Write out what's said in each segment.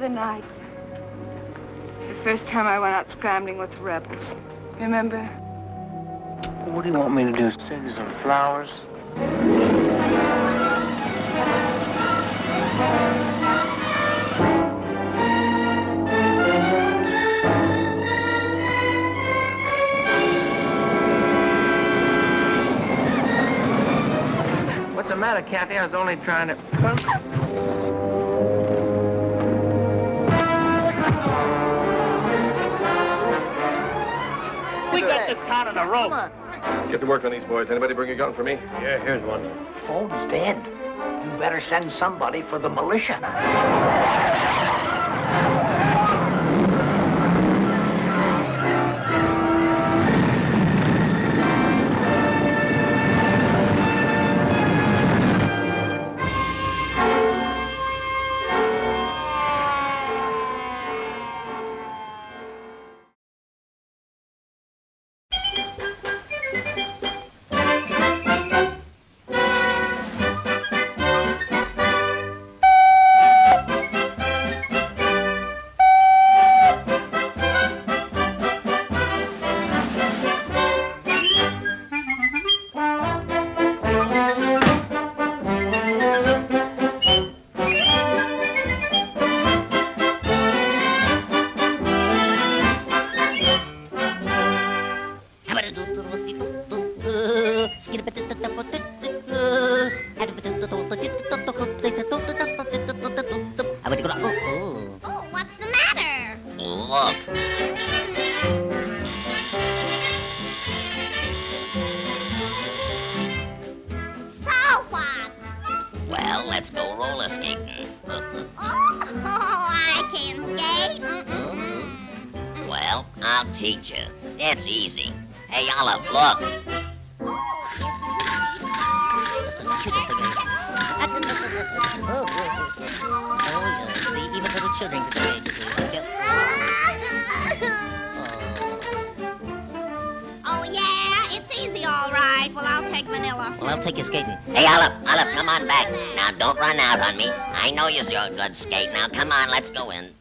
other night. The first time I went out scrambling with the rebels. Remember? What do you want me to do? Send you some flowers? What's the matter, Kathy? I was only trying to... We got this town on a rope. Come on. Get to work on these boys. Anybody bring a gun for me? Yeah, here's one. Phone's dead. You better send somebody for the militia. Oh, what's the matter? Look. So what? Well, let's go roller skating. I can skate. Mm-mm. Well, I'll teach you. It's easy. Hey, Olive, look. Even little children can do it. Oh, yeah, it's easy, all right. Well, I'll take vanilla. Well, I'll take you skating. Hey, Olive, come on back. Now, don't run out on me. I know you're a good skate. Now, come on, let's go in.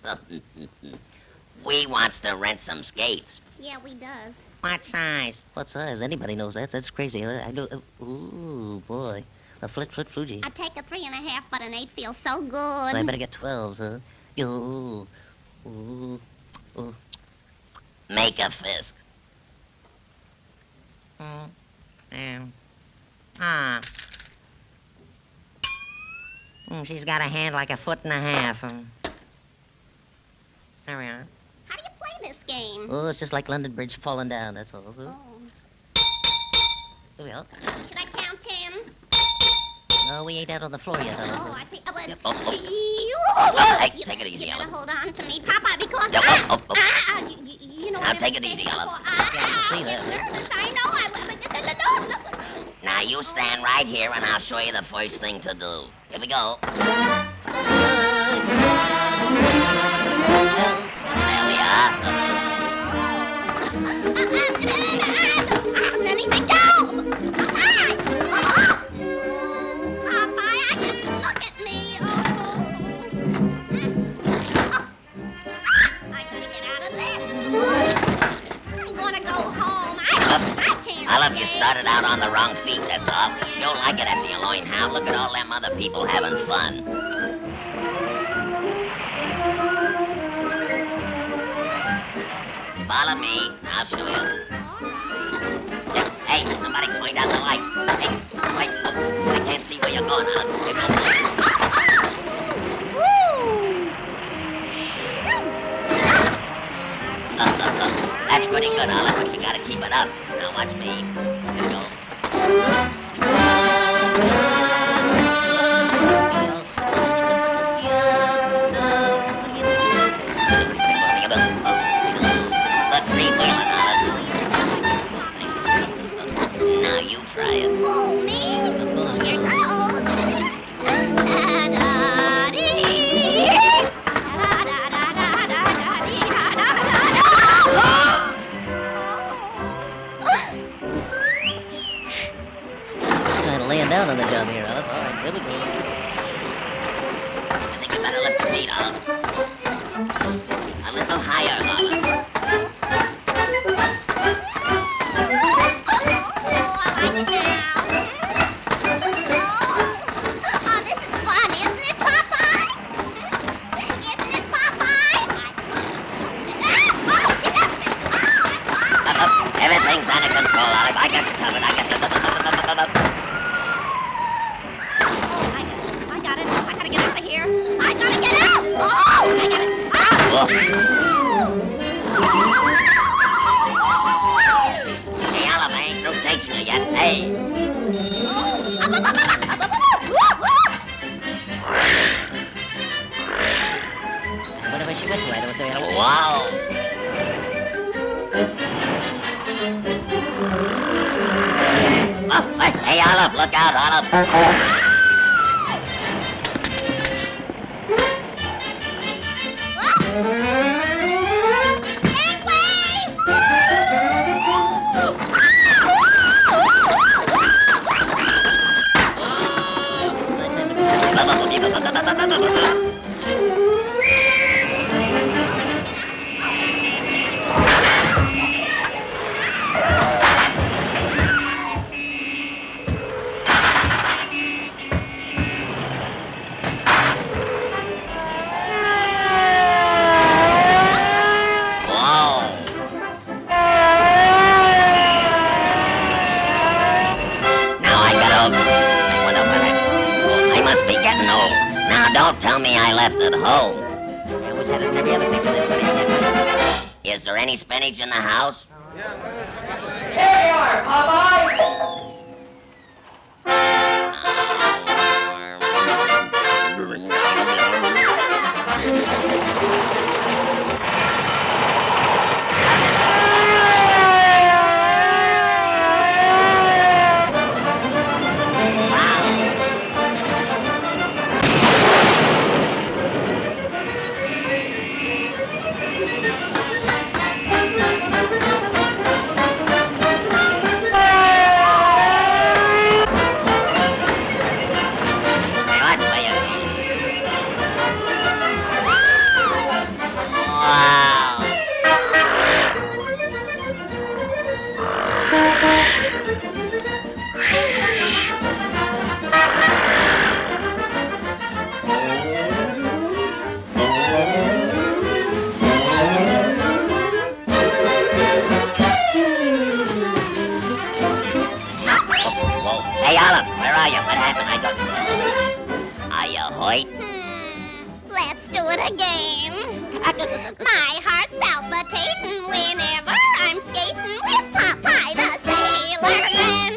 We wants to rent some skates. Yeah, we does. What size? What size? Anybody knows that. That's crazy. I know. Ooh, boy. A flit Fuji. I take a 3.5, but an 8 feels so good. So I better get 12s, huh? Ooh. Ooh. Ooh. Make a fist. She's got a hand like a 1.5 feet. There we are. How do you play this game? Oh, it's just like London Bridge falling down, that's all. Oh. Here we are. Should I count 10? No, we ain't out on the floor yet, huh? Oh, I see. Oh, well, Yep. Oh. Hey, you take it easy, better Olive. hold on to me, Popeye, because Yep. you know. Now take it easy, Olive. Yeah, I can see that. Nervous. I know. Now, you stand right here, and I'll show you the first thing to do. Here we go. There we are. Let me go. Popeye, I just look at me. I gotta get out of this. I'm gonna go home. I can't. Olive, you started out on the wrong feet, that's all. You'll like it after you learn how. Look at all them other people having fun. Follow me. I'll show you. Hey, somebody turned out the lights. Hey, wait. Oh, I can't see where you're going, Olive. There's no place. That's pretty good, Olive, but you gotta keep it up. Now watch me. Here we go. The three-wheeling, Olive. Now you try it. Oh, me? Here goes. Kind of laying down on the job here, Olive. All right, here we go. I think better lift your feet, Olive. A little higher, Olive. This is fun, isn't it, Popeye? Isn't it, Popeye? Everything's under control, Olive. I got you covered. I got you. I got it. I gotta get out of here. I gotta get out. Oh, I got it. Hey, Olive, I ain't through teaching you yet. Hey. Whatever she went to, I don't say. Wow. Oh, hey, Olive, look out, Olive. Don't tell me I left it home. I always had it in every other picture. That's what he said. Is there any spinach in the house? Here you are, Popeye! Hey, Olive, where are you? What happened? I don't... Are you hurt? Let's do it again. My heart's palpitating whenever I'm skating with Popeye the Sailor Man.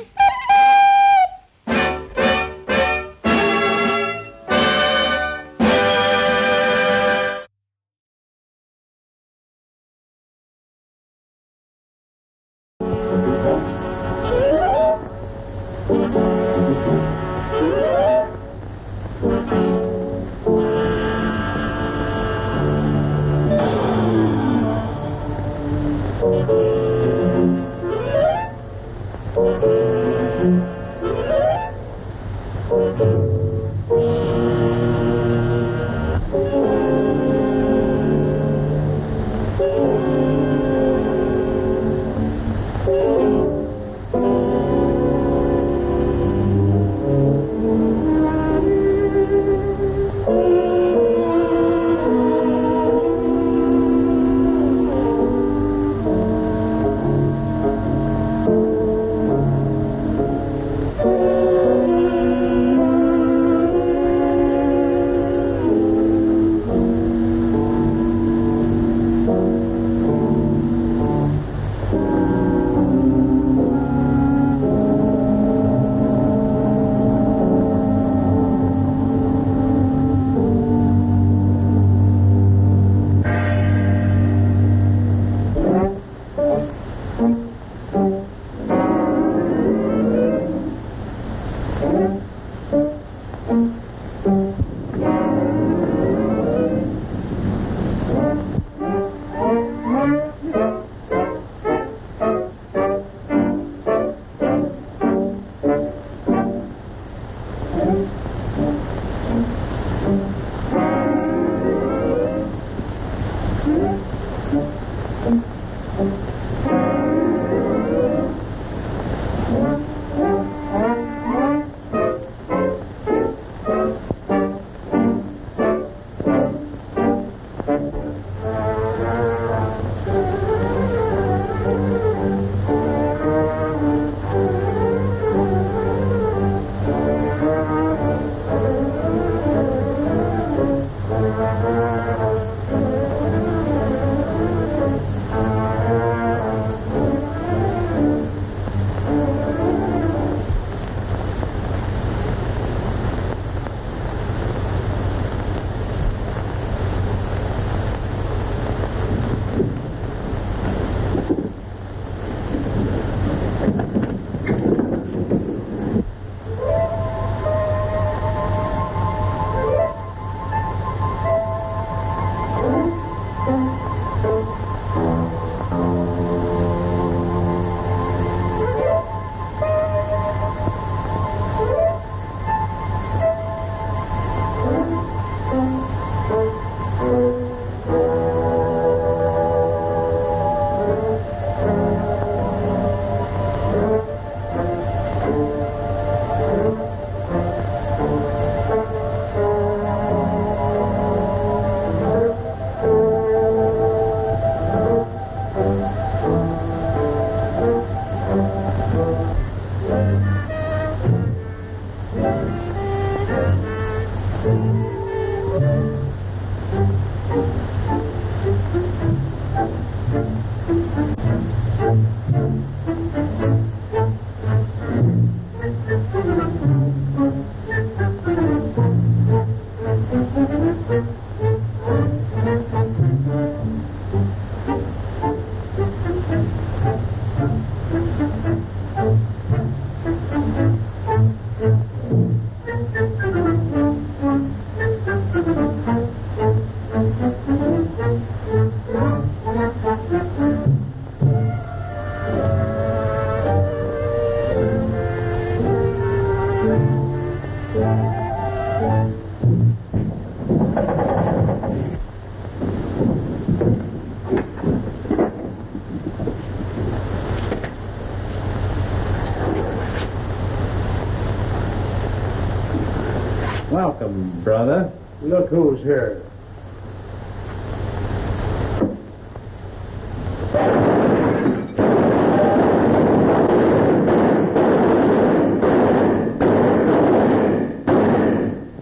Welcome, brother. Look who's here.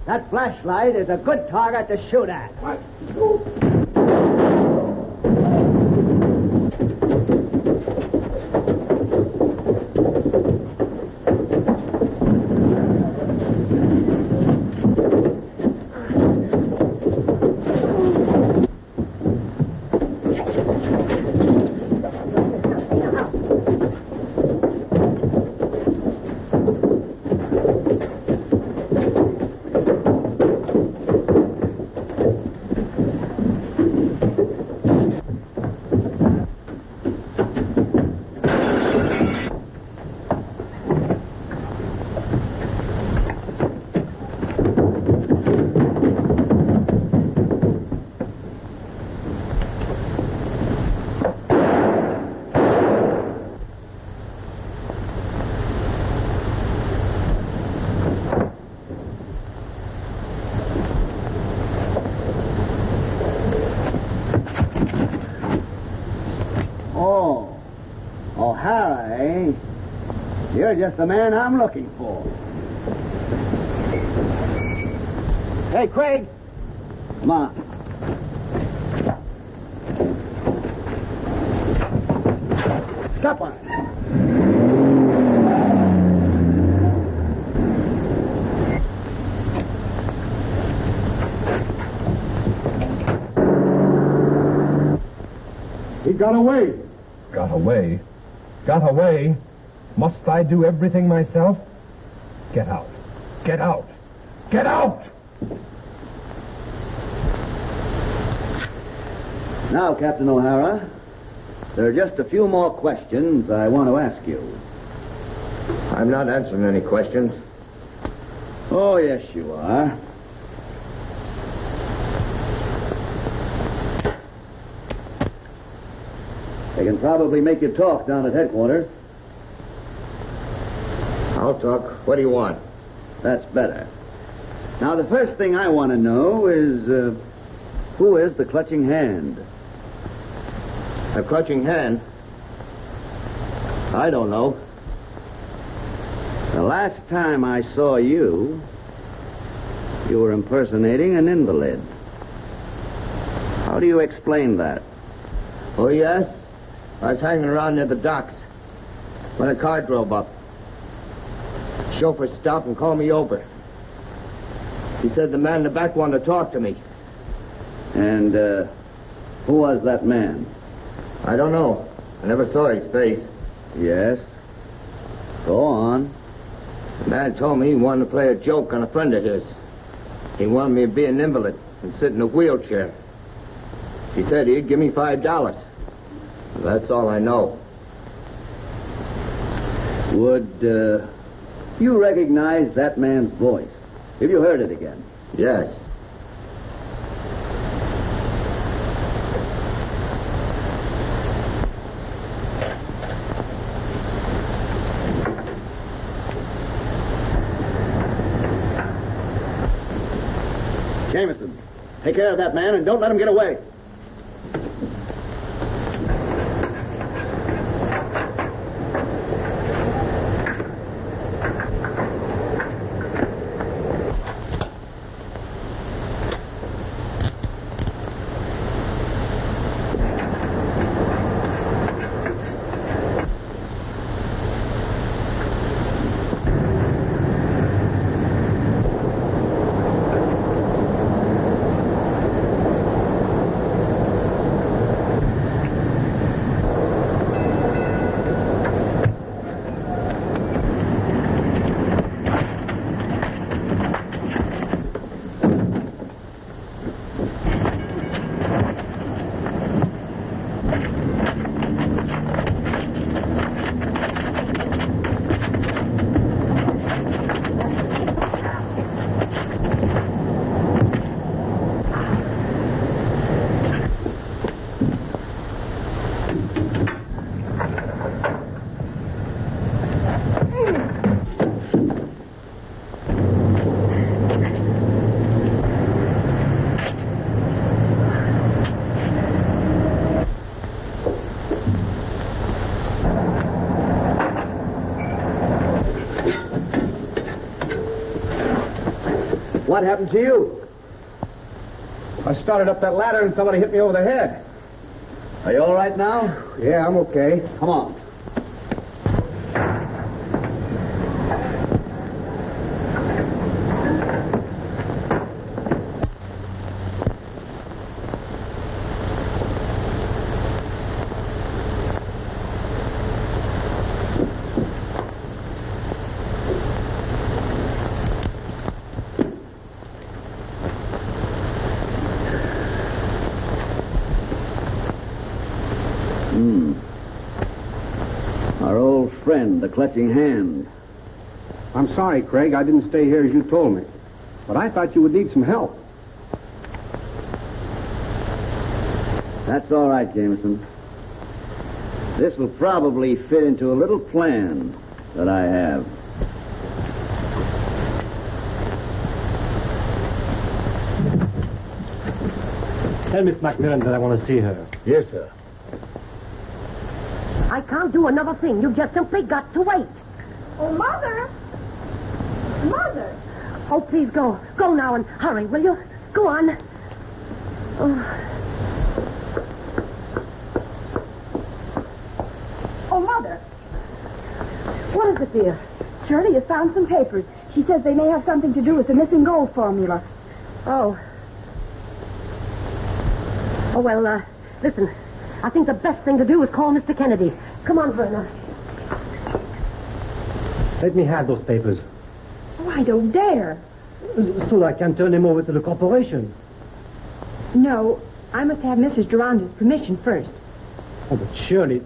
That flashlight is a good target to shoot at. What? You're just the man I'm looking for. Hey, Craig. Come on. Stop on it. He got away. Got away? Got away? Must I do everything myself? Get out. Get out. Get out! Now, Captain O'Hara, there are just a few more questions I want to ask you. I'm not answering any questions. Oh, yes, you are. They can probably make you talk down at headquarters. I'll talk. What do you want? That's better. Now, the first thing I want to know is, who is the Clutching Hand? A Clutching Hand? I don't know. The last time I saw you, you were impersonating an invalid. How do you explain that? Oh, yes? I was hanging around near the docks when a car drove up. The chauffeur stopped and called me over. He said the man in the back wanted to talk to me. And, who was that man? I don't know. I never saw his face. Yes. Go on. The man told me he wanted to play a joke on a friend of his. He wanted me to be an invalid and sit in a wheelchair. He said he'd give me $5. That's all I know. Would, you recognize that man's voice? Have you heard it again? Yes. Jameson, take care of that man and don't let him get away. What happened to you? I started up that ladder and somebody hit me over the head. Are you all right now? Yeah, I'm okay. Come on. Our old friend, the Clutching Hand. I'm sorry, Craig. I didn't stay here as you told me. But I thought you would need some help. That's all right, Jameson. This will probably fit into a little plan that I have. Tell Miss Macmillan that I want to see her. Yes, sir. I can't do another thing. You've just simply got to wait. Oh, Mother! Mother! Oh, please go. Go now and hurry, will you? Go on. Oh, Mother! What is it, dear? Shirley has found some papers. She says they may have something to do with the missing gold formula. Oh. Oh, well, listen. I think the best thing to do is call Mr. Kennedy. Come on, Verna. Let me have those papers, Oh, I don't dare. so I can turn them over to the corporation. No, I must have Mrs. Duranda's permission first. Oh, but surely...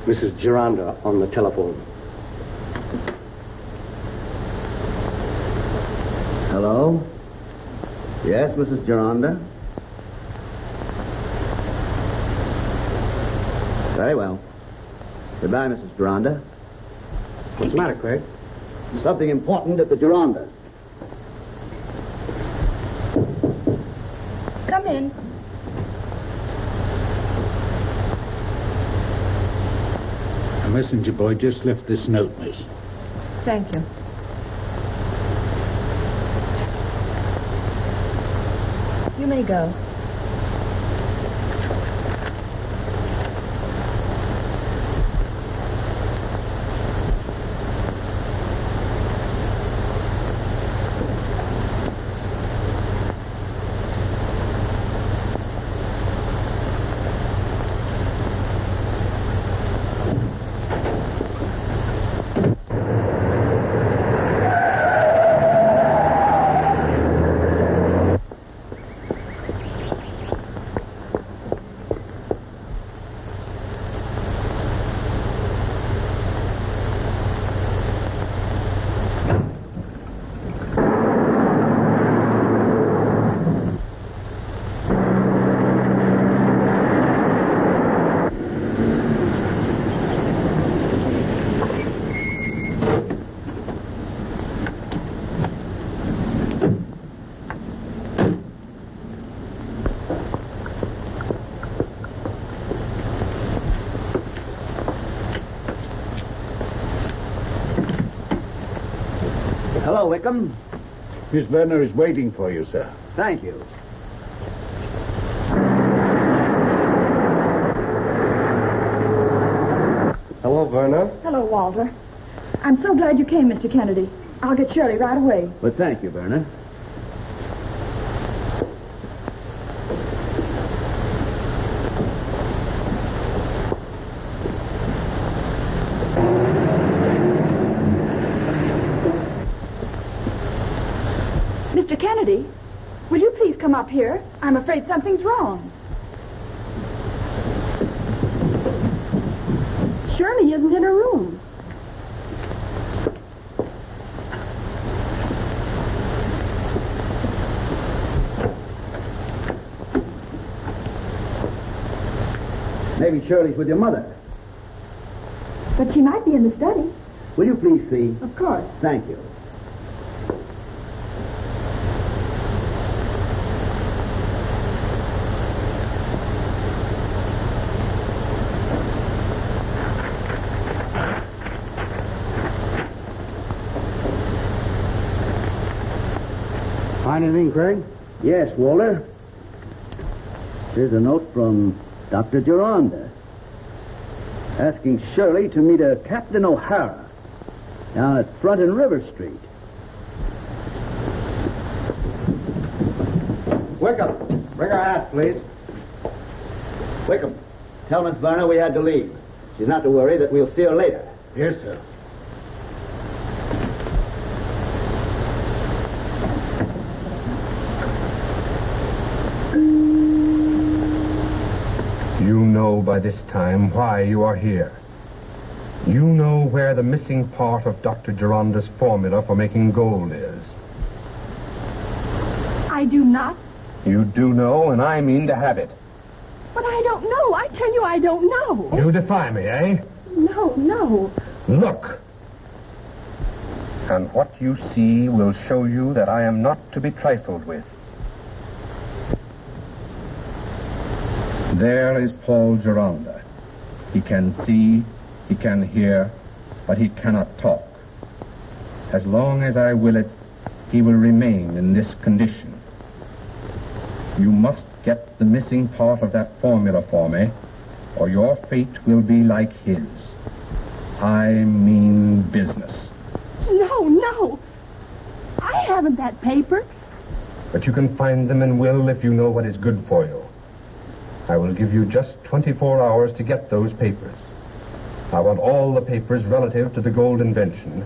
Mrs. Duranda on the telephone. Hello? Yes, Mrs. Duranda? Very well. Goodbye, Mrs. Duranda. What's the matter, Craig? Something important at the Durandas. Come in. A messenger boy just left this note, miss. Thank you. You may go. Hello, Wickham. Miss Werner is waiting for you, sir. Thank you. Hello, Verna. Hello, Walter. I'm so glad you came, Mr. Kennedy. I'll get Shirley right away. But thank you, Verna. Mr. Kennedy, will you please come up here? I'm afraid something's wrong. Shirley isn't in her room. Maybe Shirley's with your mother. But she might be in the study. Will you please see? Of course. Thank you. Find anything, Craig? Yes, Walter. Here's a note from Dr. Geronda, asking Shirley to meet a Captain O'Hara down at Front and River Street. Wickham, bring her hat, please. Wickham, tell Miss Varner we had to leave. She's not to worry, that we'll see her later. Yes, sir. You know by this time why you are here. You know where the missing part of Dr. Geronda's formula for making gold is. I do not. You do know, and I mean to have it. But I don't know. I tell you, I don't know. You defy me, eh? No. Look. And what you see will show you that I am not to be trifled with. There is Paul Geronda. He can see, he can hear, but he cannot talk. As long as I will it, he will remain in this condition. You must get the missing part of that formula for me, or your fate will be like his. I mean business. No. I haven't that paper. But you can find them and will if you know what is good for you. I will give you just 24 hours to get those papers. I want all the papers relative to the gold invention,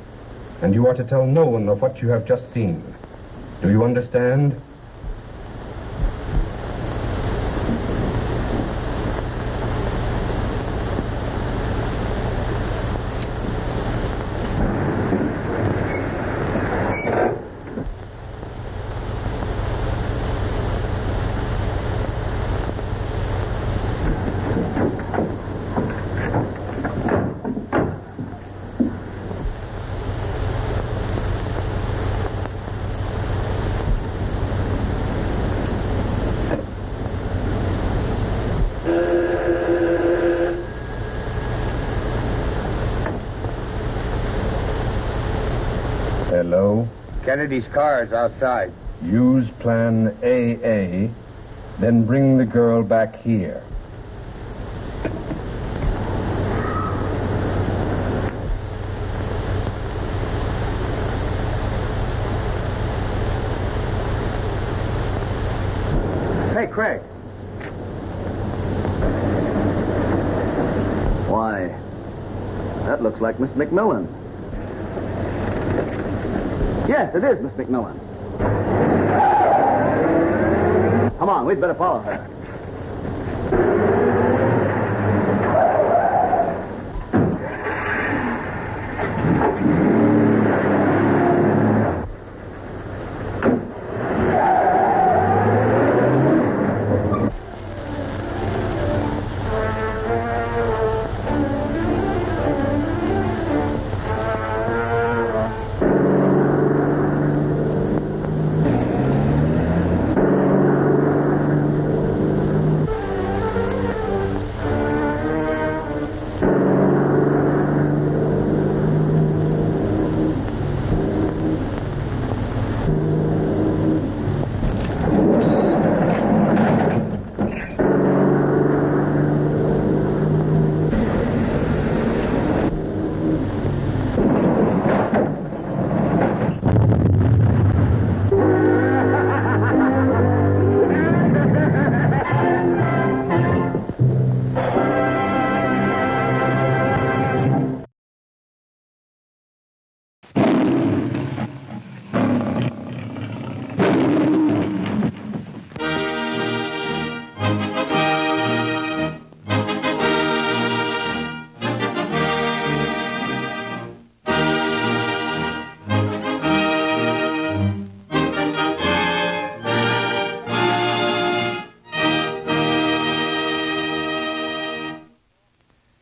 and you are to tell no one of what you have just seen. Do you understand? Hello? Kennedy's car is outside. Use plan AA, then bring the girl back here. Hey, Craig. Why, that looks like Miss McMillan. Yes, it is Miss McMillan. Come on, we'd better follow her.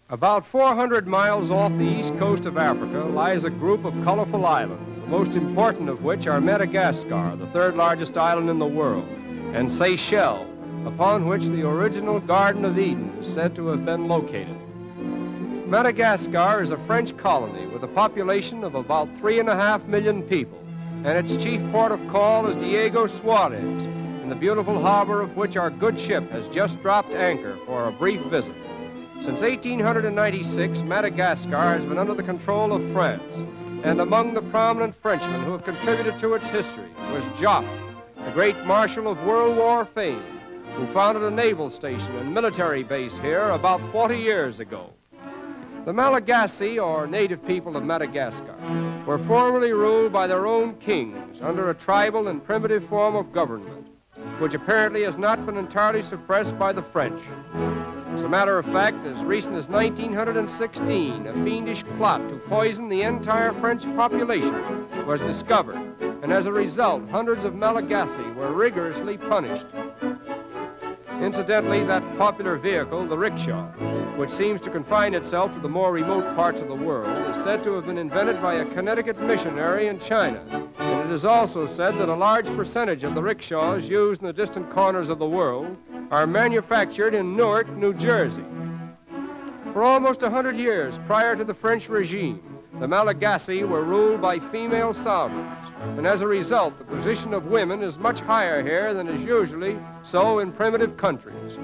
About 400 miles off the east coast of Africa lies a group of colorful islands, the most important of which are Madagascar, the third largest island in the world, and Seychelles, upon which the original Garden of Eden is said to have been located. Madagascar is a French colony with a population of about 3.5 million people, and its chief port of call is Diego Suarez, in the beautiful harbor of which our good ship has just dropped anchor for a brief visit. Since 1896, Madagascar has been under the control of France, and among the prominent Frenchmen who have contributed to its history was Joffre, the great marshal of World War fame, who founded a naval station and military base here about 40 years ago. The Malagasy, or native people of Madagascar, were formerly ruled by their own kings under a tribal and primitive form of government, which apparently has not been entirely suppressed by the French. As a matter of fact, as recent as 1916, a fiendish plot to poison the entire French population was discovered, and as a result, hundreds of Malagasy were rigorously punished. Incidentally, that popular vehicle, the rickshaw, which seems to confine itself to the more remote parts of the world, is said to have been invented by a Connecticut missionary in China. And it is also said that a large percentage of the rickshaws used in the distant corners of the world are manufactured in Newark, New Jersey. For almost 100 years prior to the French regime, the Malagasy were ruled by female sovereigns, and as a result, the position of women is much higher here than is usually so in primitive countries.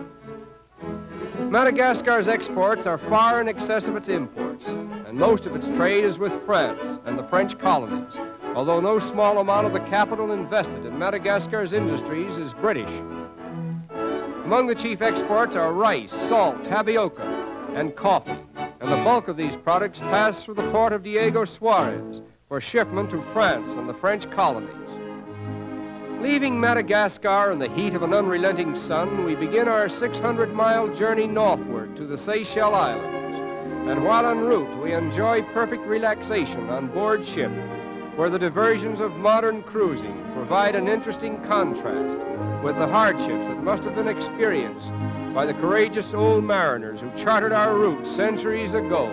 Madagascar's exports are far in excess of its imports, and most of its trade is with France and the French colonies, although no small amount of the capital invested in Madagascar's industries is British. Among the chief exports are rice, salt, tapioca, and coffee, and the bulk of these products pass through the port of Diego Suarez for shipment to France and the French colonies. Leaving Madagascar in the heat of an unrelenting sun, we begin our 600-mile journey northward to the Seychelles Islands, and while en route, we enjoy perfect relaxation on board ship, where the diversions of modern cruising provide an interesting contrast with the hardships that must have been experienced by the courageous old mariners who charted our route centuries ago.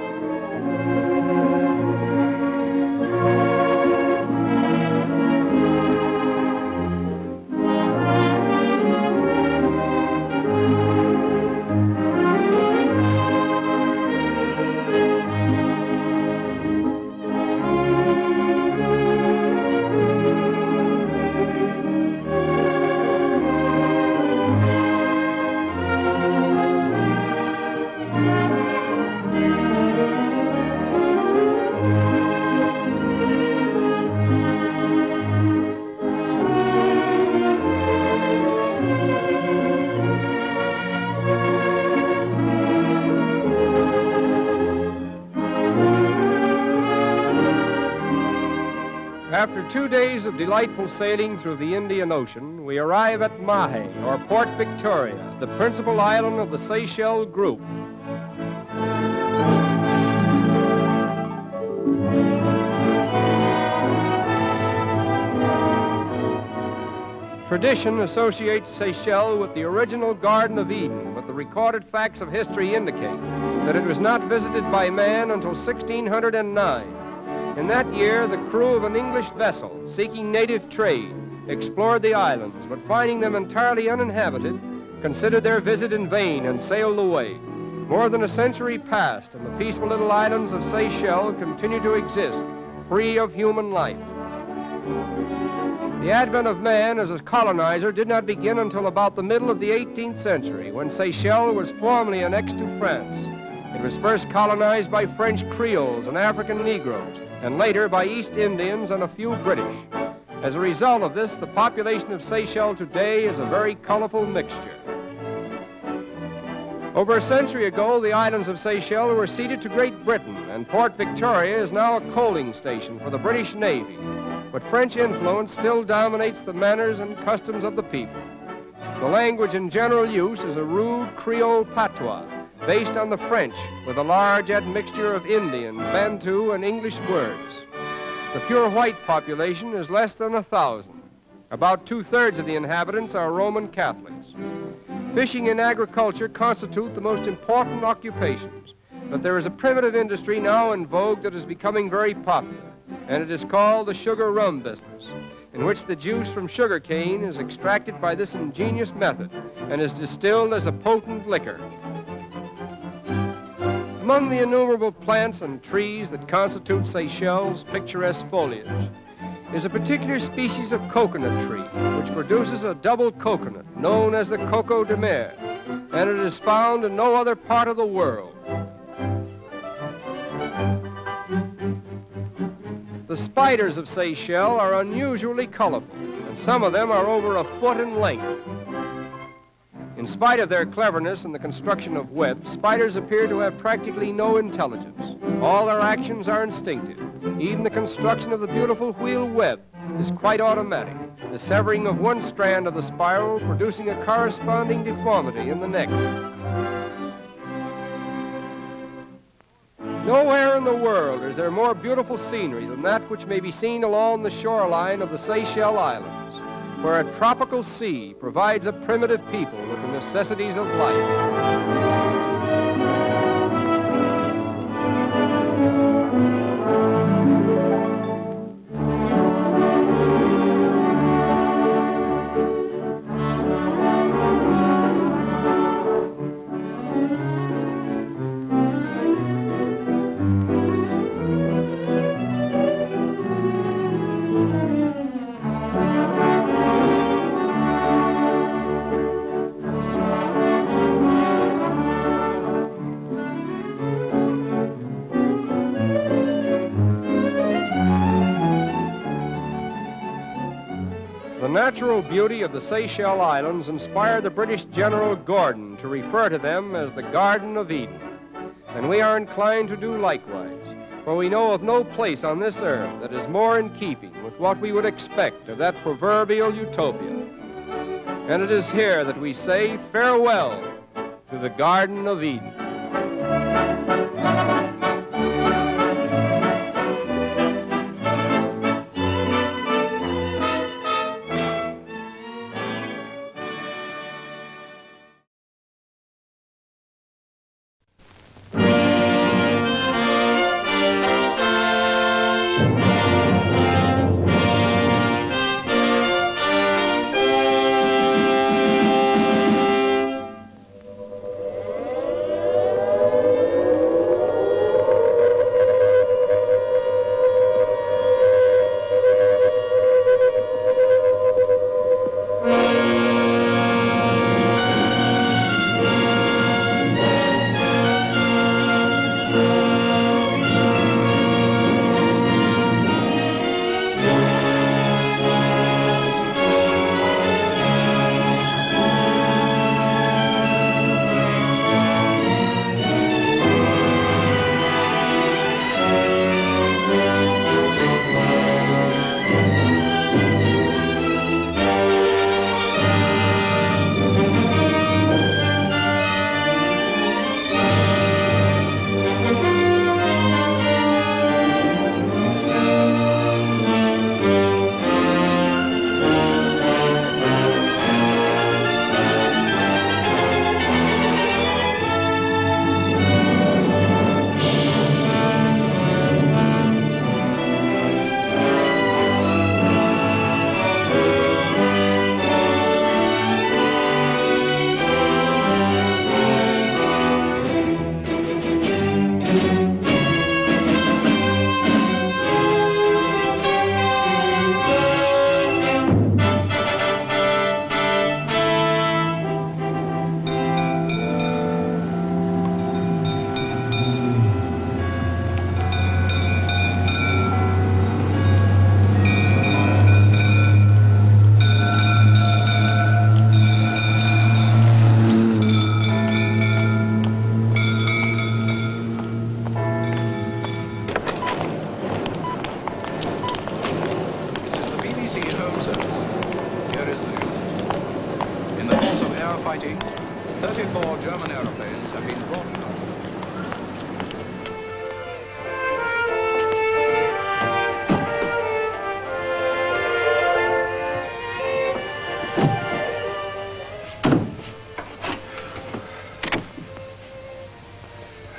After 2 days of delightful sailing through the Indian Ocean, we arrive at Mahe, or Port Victoria, the principal island of the Seychelles group. Tradition associates Seychelles with the original Garden of Eden, but the recorded facts of history indicate that it was not visited by man until 1609. In that year, the crew of an English vessel seeking native trade explored the islands, but finding them entirely uninhabited, considered their visit in vain and sailed away. More than a century passed, and the peaceful little islands of Seychelles continue to exist, free of human life. The advent of man as a colonizer did not begin until about the middle of the 18th century, when Seychelles was formally annexed to France. It was first colonized by French Creoles and African Negroes, and later by East Indians and a few British. As a result of this, the population of Seychelles today is a very colorful mixture. Over a century ago, the islands of Seychelles were ceded to Great Britain, and Port Victoria is now a coaling station for the British Navy. But French influence still dominates the manners and customs of the people. The language in general use is a rude Creole patois, based on the French, with a large admixture of Indian, Bantu, and English words. The pure white population is less than 1,000. About 2/3 of the inhabitants are Roman Catholics. Fishing and agriculture constitute the most important occupations, But there is a primitive industry now in vogue that is becoming very popular, and it is called the sugar rum business, in which the juice from sugar cane is extracted by this ingenious method and is distilled as a potent liquor. Among the innumerable plants and trees that constitute Seychelles' picturesque foliage is a particular species of coconut tree, which produces a double coconut known as the coco de mer, and it is found in no other part of the world. The spiders of Seychelles are unusually colorful, and some of them are over a foot in length. In spite of their cleverness in the construction of webs, spiders appear to have practically no intelligence. All their actions are instinctive. Even the construction of the beautiful wheel web is quite automatic, the severing of one strand of the spiral producing a corresponding deformity in the next. Nowhere in the world is there more beautiful scenery than that which may be seen along the shoreline of the Seychelles Islands, where a tropical sea provides a primitive people with the necessities of life. The natural beauty of the Seychelles Islands inspired the British General Gordon to refer to them as the Garden of Eden. And we are inclined to do likewise, for we know of no place on this earth that is more in keeping with what we would expect of that proverbial utopia. And it is here that we say farewell to the Garden of Eden.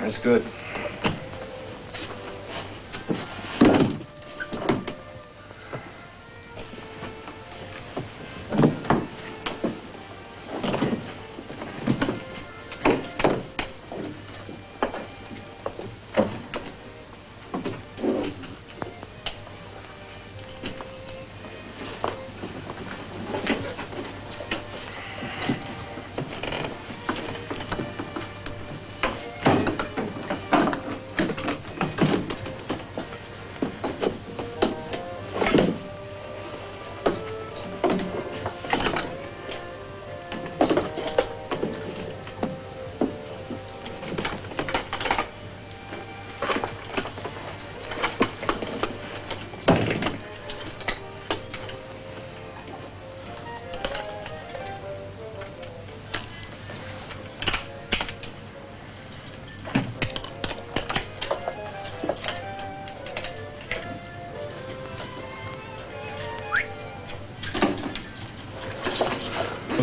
That's good.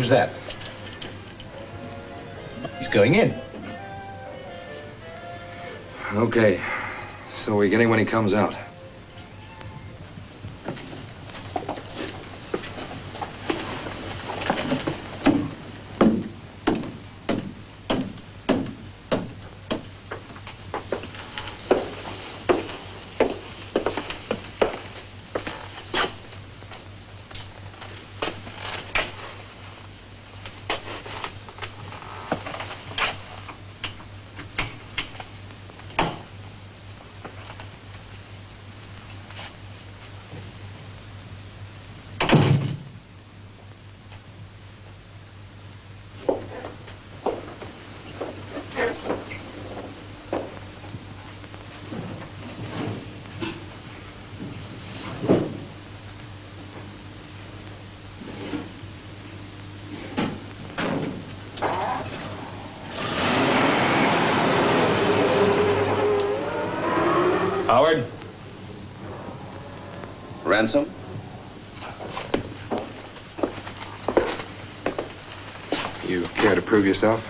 Who's that? He's going in. Okay. So we're getting when he comes out. Howard? Ransom? You care to prove yourself?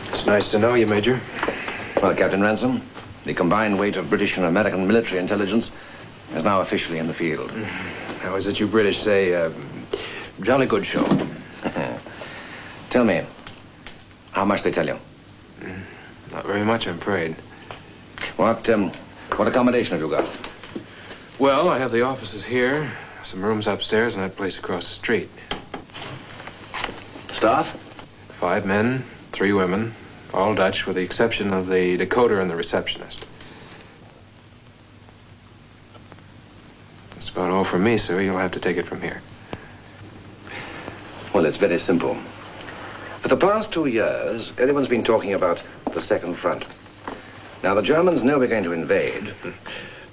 It's nice to know you, Major. Well, Captain Ransom, the combined weight of British and American military intelligence is now officially in the field. How is it you British say, jolly good show? Tell me, how much they tell you? Not very much, I'm afraid. What accommodation have you got? Well, I have the offices here, some rooms upstairs, and that place across the street. Staff? 5 men, 3 women, all Dutch, with the exception of the decoder and the receptionist. That's about all from me, sir. You'll have to take it from here. Well, it's very simple. For the past 2 years, everyone's been talking about the second front. Now, the Germans know we're going to invade.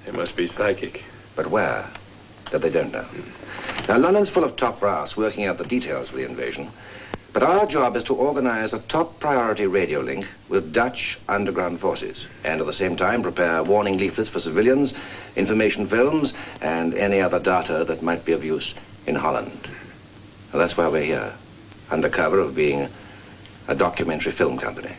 They must be psychic. But where? That they don't know. Now, London's full of top brass working out the details of the invasion. But our job is to organize a top priority radio link with Dutch underground forces. And at the same time, prepare warning leaflets for civilians, information films, and any other data that might be of use in Holland. Well, that's why we're here, under cover of being a documentary film company.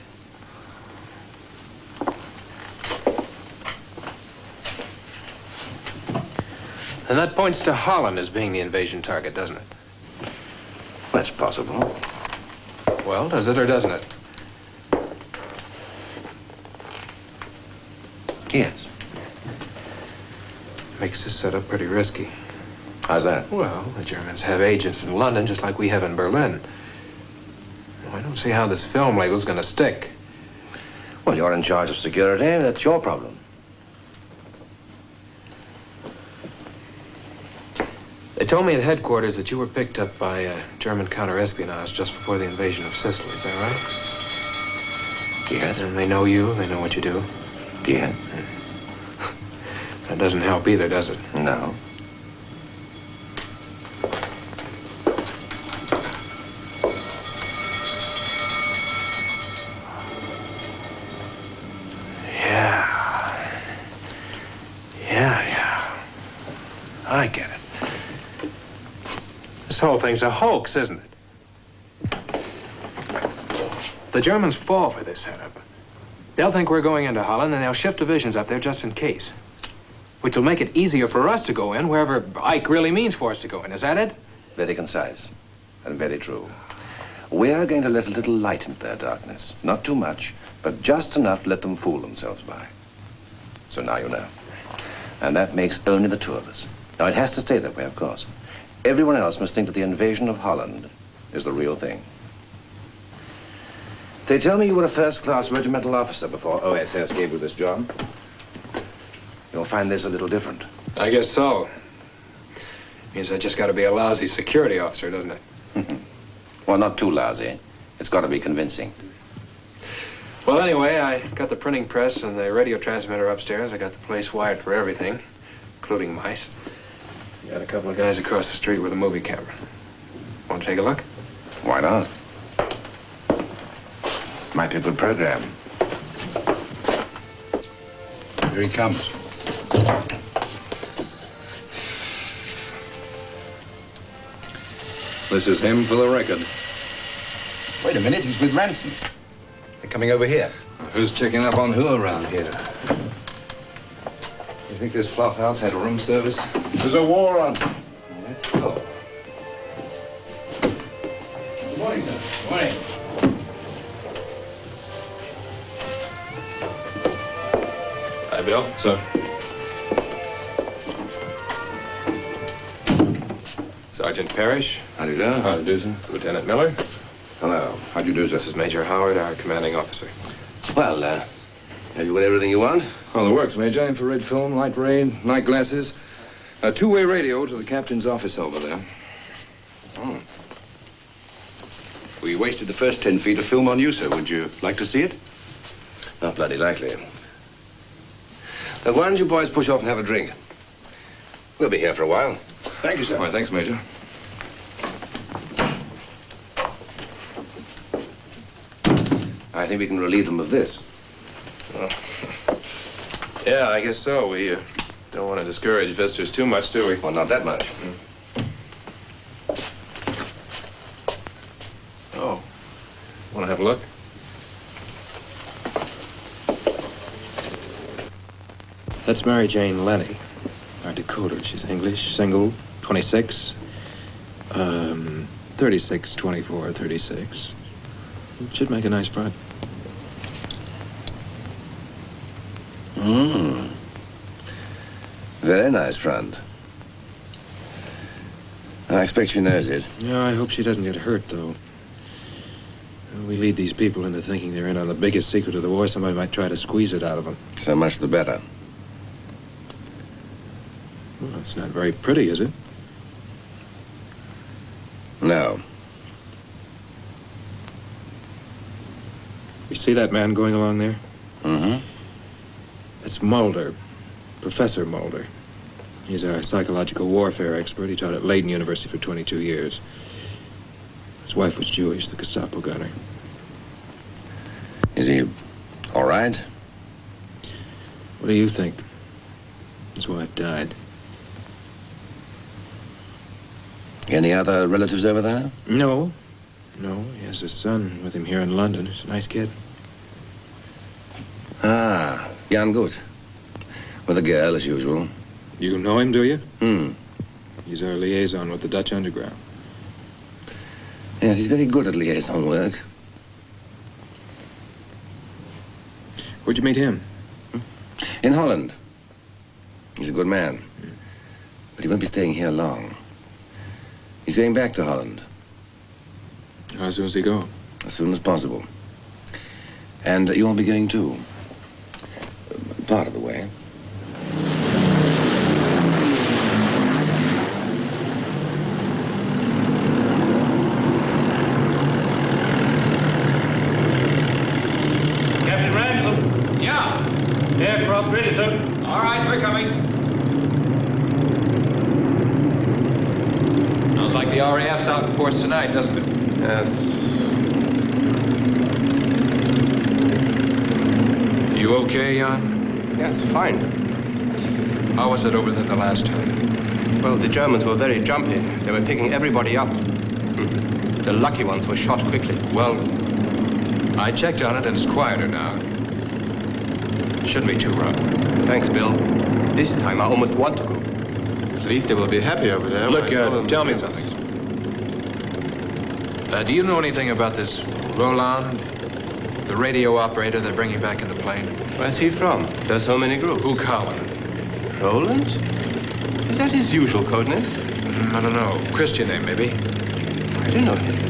And that points to Holland as being the invasion target, doesn't it? That's possible. Well, does it or doesn't it? Yes. Makes this setup pretty risky. How's that? Well, the Germans have agents in London just like we have in Berlin. I don't see how this film label's gonna stick. Well, you're in charge of security. That's your problem. They told me at headquarters that you were picked up by German counter-espionage just before the invasion of Sicily. Is that right? Yes. And they know you, they know what you do? Yes. That doesn't help either, does it? No. I get it. This whole thing's a hoax, isn't it? The Germans fall for this setup. They'll think we're going into Holland, and they'll shift divisions up there just in case. Which will make it easier for us to go in wherever Ike really means for us to go in. Is that it? Very concise and very true. We are going to let a little light into their darkness. Not too much, but just enough to let them fool themselves by. So now you know. And that makes only the two of us. Now, it has to stay that way, of course. Everyone else must think that the invasion of Holland is the real thing. They tell me you were a first-class regimental officer before OSS gave you this job. You'll find this a little different. I guess so. Means I just got to be a lousy security officer, doesn't it? Well, not too lousy. It's got to be convincing. Well, anyway, I got the printing press and the radio transmitter upstairs. I got the place wired for everything, including mice. Got a couple of guys across the street with a movie camera. Want to take a look? Why not? Might be a good program. Here he comes. This is him for the record. Wait a minute, he's with Ransom. They're coming over here. Who's checking up on who around here? You think this flop house had a room service? There's a war on. Let's go. Good morning, sir. Good morning. Hi, Bill. Sir. Sergeant Parrish. How do you do? How do you do, sir? Lieutenant Miller. Hello. How do you do, sir? This is Major Howard, our commanding officer. Well, have you got everything you want? All the works, Major. Infrared film, light ray, night glasses. A two-way radio to the captain's office over there. Oh. We wasted the first 10 feet of film on you, sir. Would you like to see it? Not bloody likely. Why don't you boys push off and have a drink? We'll be here for a while. Thank you, sir. All right, thanks, Major. I think we can relieve them of this. Oh. Yeah, I guess so. We don't want to discourage visitors too much, do we? Well, not that much. Oh. Want to have a look? That's Mary Jane Lenny, our decoder. She's English, single, 26, 36, 24, 36. Should make a nice front. Very nice front. I expect she knows it. Yeah, I hope she doesn't get hurt, though. We lead these people into thinking they're in on the biggest secret of the war. Somebody might try to squeeze it out of them. So much the better. Well, it's not very pretty, is it? No. You see that man going along there? Mm-hmm. That's Mulder, Professor Mulder. He's our psychological warfare expert. He taught at Leiden University for 22 years. His wife was Jewish, the Gestapo gunner. Is he all right? What do you think? His wife died. Any other relatives over there? No. No, he has a son with him here in London. He's a nice kid. Ah, Jan Gut. With a girl, as usual. You know him, do you? Hmm. He's our liaison with the Dutch underground. Yes, he's very good at liaison work. Where'd you meet him? In Holland. He's a good man. But he won't be staying here long. He's going back to Holland. How soon does he go? As soon as possible. And you'll be going too. Part of the way. Captain Ransom? Yeah. Aircraft ready, sir. All right, we're coming. Sounds like the RAF's out in force tonight, doesn't it? Yes. You okay, Jan? Yeah, it's fine. How was it over there the last time? Well, the Germans were very jumpy. They were picking everybody up. The lucky ones were shot quickly. Well, I checked on it and it's quieter now. Shouldn't be too rough. Thanks, Bill. This time I almost want to go. At least they will be happy over there. Look, tell me something. Do you know anything about this Roland, the radio operator they're bringing back in the plane? Where's he from? There's so many groups. Who, Holland? Roland? Is that his usual code name? I don't know. Christian name, maybe. I don't know him.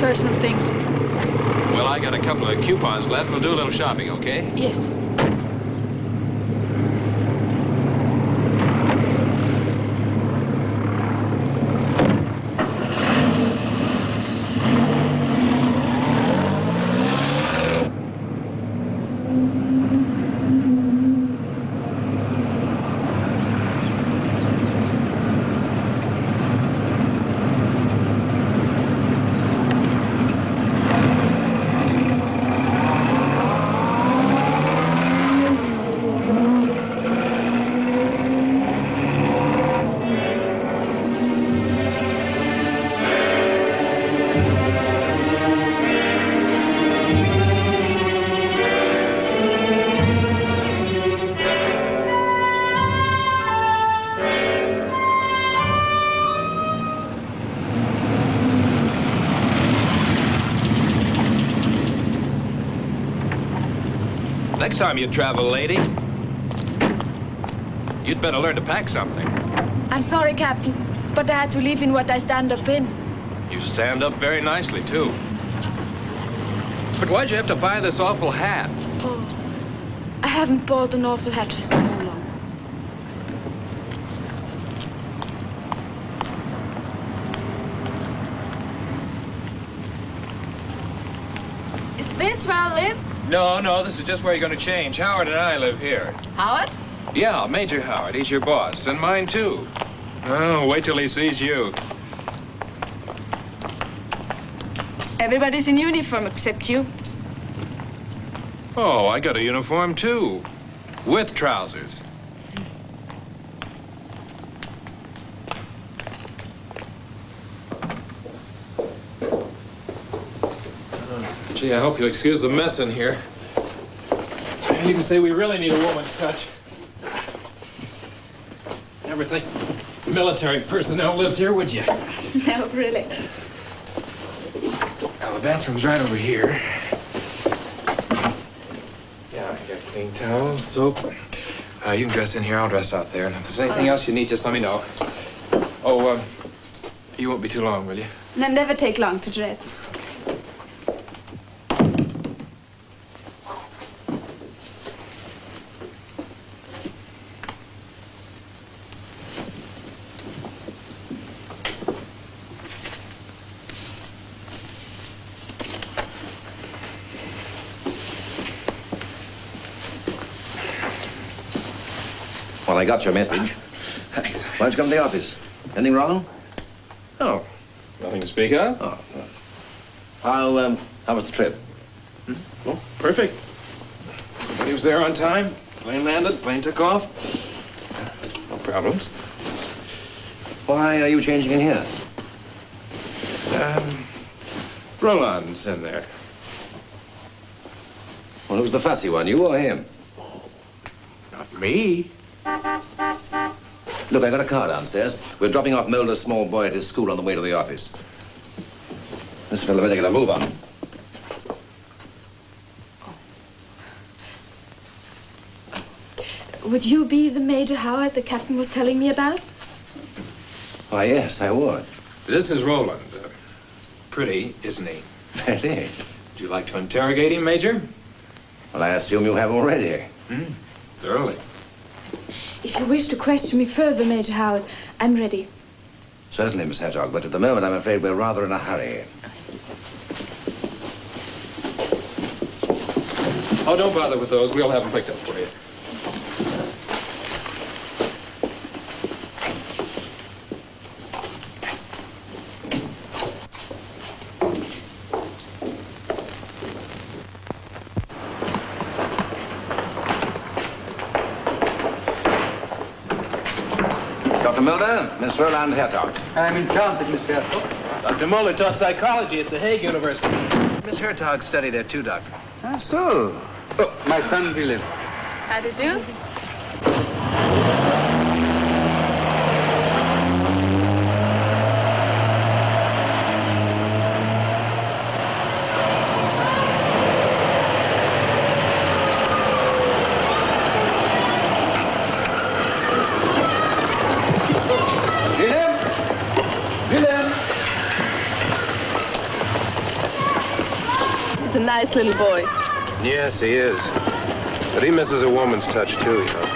Personal things. Well, I got a couple of coupons left. We'll do a little shopping, okay? Yes. Next time you travel, lady, you'd better learn to pack something. I'm sorry, Captain, but I had to leave in what I stand up in. You stand up very nicely, too. But why'd you have to buy this awful hat? Oh, I haven't bought an awful hat for so long. Is this where I live? No, this is just where you're going to change. Howard and I live here. Howard? Yeah, Major Howard. He's your boss. And mine, too. Oh, wait till he sees you. Everybody's in uniform except you. Oh, I got a uniform, too. With trousers. Gee, I hope you'll excuse the mess in here. You can say we really need a woman's touch. Never think military personnel lived here, would you? No, really. Now, the bathroom's right over here. Yeah, I got clean towels, soap. You can dress in here, I'll dress out there. And if there's anything else you need, just let me know. Oh, you won't be too long, will you? No, never take long to dress. Well, I got your message. Thanks. Why don't you come to the office? Anything wrong? Oh, nothing to speak of. Oh. How was the trip? Well, perfect. Everybody was there on time. Plane landed, plane took off. No problems. Why are you changing in here? Roland's in there. Well, who's the fussy one, you or him? Not me. Look, I got a car downstairs. We're dropping off Mulder's small boy at his school on the way to the office. This fellow better get a move on. Would you be the Major Howard the captain was telling me about? Why, yes, I would. This is Roland. Pretty, isn't he? Very. Would you like to interrogate him, Major? Well, I assume you have already. Thoroughly. If you wish to question me further, Major Howard, I'm ready. Certainly, Miss Hedgehog, but at the moment, I'm afraid we're rather in a hurry. Oh, don't bother with those. We'll have them picked up for you. Dr. Mulder, Miss Roland Hertog. I'm enchanted, Miss Hertog. Dr. Mulder taught psychology at the Hague University. Miss Hertog studied there too, Doctor. Ah, so. Oh, my son, Willem. How do you do? He's a nice little boy. Yes, he is. But he misses a woman's touch, too, you know.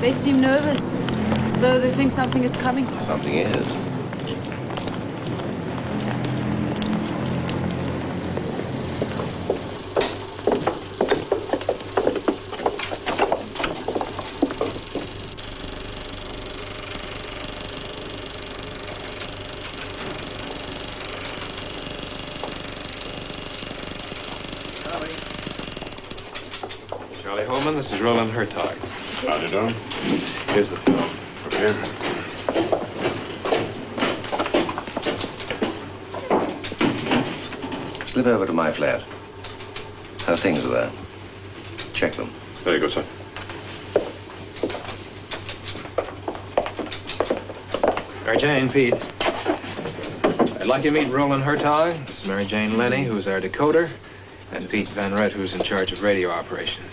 They seem nervous, as though they think something is coming. Something is. Charlie Holman, this is Roland Hertog. Howdy, do. Here's the film. Over here. Slip over to my flat. Her things are there. Check them. Very good, sir. Mary Jane, Pete. I'd like you to meet Roland Hertog. This is Mary Jane Lenny, who's our decoder, and Pete Van Rett, who's in charge of radio operation.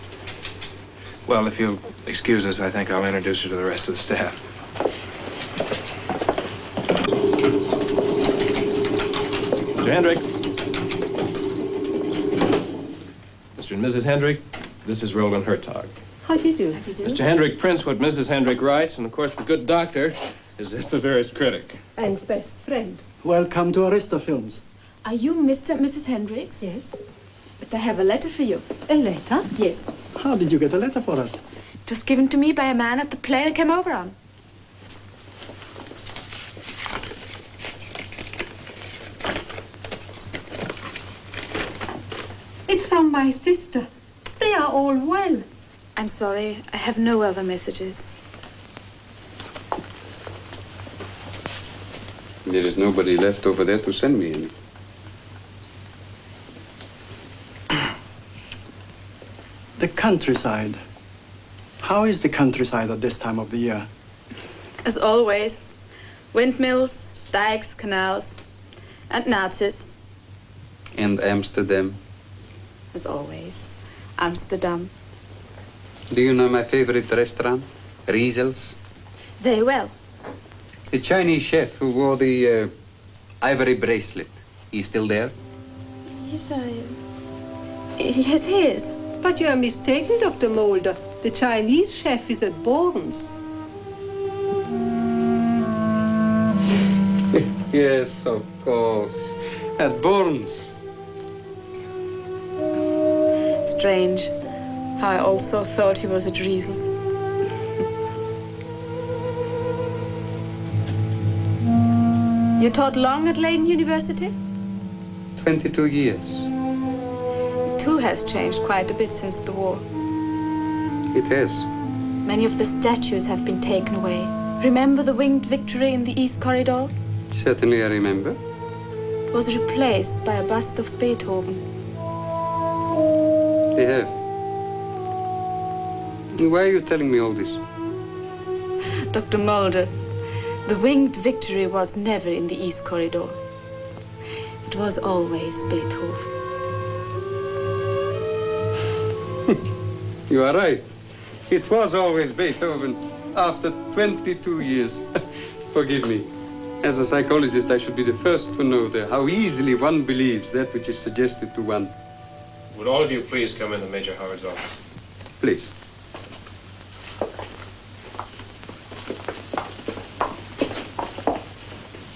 Well, if you'll excuse us, I think I'll introduce you to the rest of the staff. Mr. Hendrick. Mr. and Mrs. Hendrick, this is Roland Hertog. How do you do? Mr. Hendrick prints what Mrs. Hendrick writes, and of course the good doctor is their severest critic. And best friend. Welcome to Arista Films. Are you Mr. and Mrs. Hendricks? Yes. But I have a letter for you. A letter? Yes. How did you get a letter for us? It was given to me by a man at the plane I came over on. It's from my sister. They are all well. I'm sorry, I have no other messages. There is nobody left over there to send me any. The countryside. How is the countryside at this time of the year? As always, windmills, dikes, canals, and Nazis. And Amsterdam. As always, Amsterdam. Do you know my favorite restaurant? Riesel's. Very well. The Chinese chef who wore the ivory bracelet. He's still there? Yes, Yes, he is. But you are mistaken, Dr. Mulder. The Chinese chef is at Borden's. Yes, of course. At Burns. Strange how I also thought he was at Riesel's. You taught long at Leiden University? 22 years. It too has changed quite a bit since the war. It has. Many of the statues have been taken away. Remember the winged Victory in the East Corridor? Certainly I remember. It was replaced by a bust of Beethoven. They have. Why are you telling me all this? Dr. Mulder, the winged Victory was never in the East Corridor. It was always Beethoven. You are right. It was always Beethoven after 22 years. Forgive me. As a psychologist, I should be the first to know how easily one believes that which is suggested to one. Would all of you please come into Major Howard's office? Please.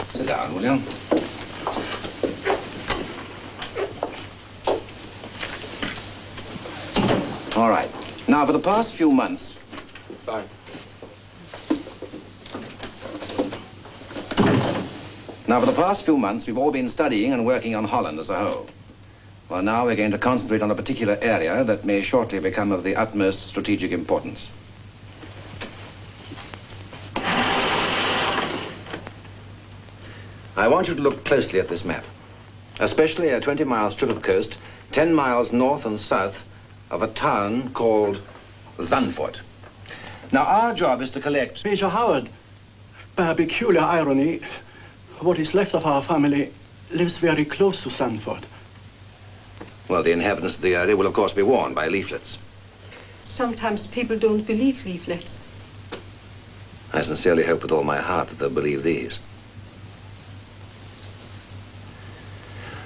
Sit down, will you? All right. Now, for the past few months... Sorry. Now, for the past few months, we've all been studying and working on Holland as a whole. Well, now we're going to concentrate on a particular area that may shortly become of the utmost strategic importance. I want you to look closely at this map, especially a 20-mile strip of coast, 10 miles north and south of a town called Zandvoort. Now, our job is to collect... Major Howard, by a peculiar irony, what is left of our family lives very close to Zandvoort. Well, the inhabitants of the area will, of course, be warned by leaflets. Sometimes people don't believe leaflets. I sincerely hope with all my heart that they'll believe these.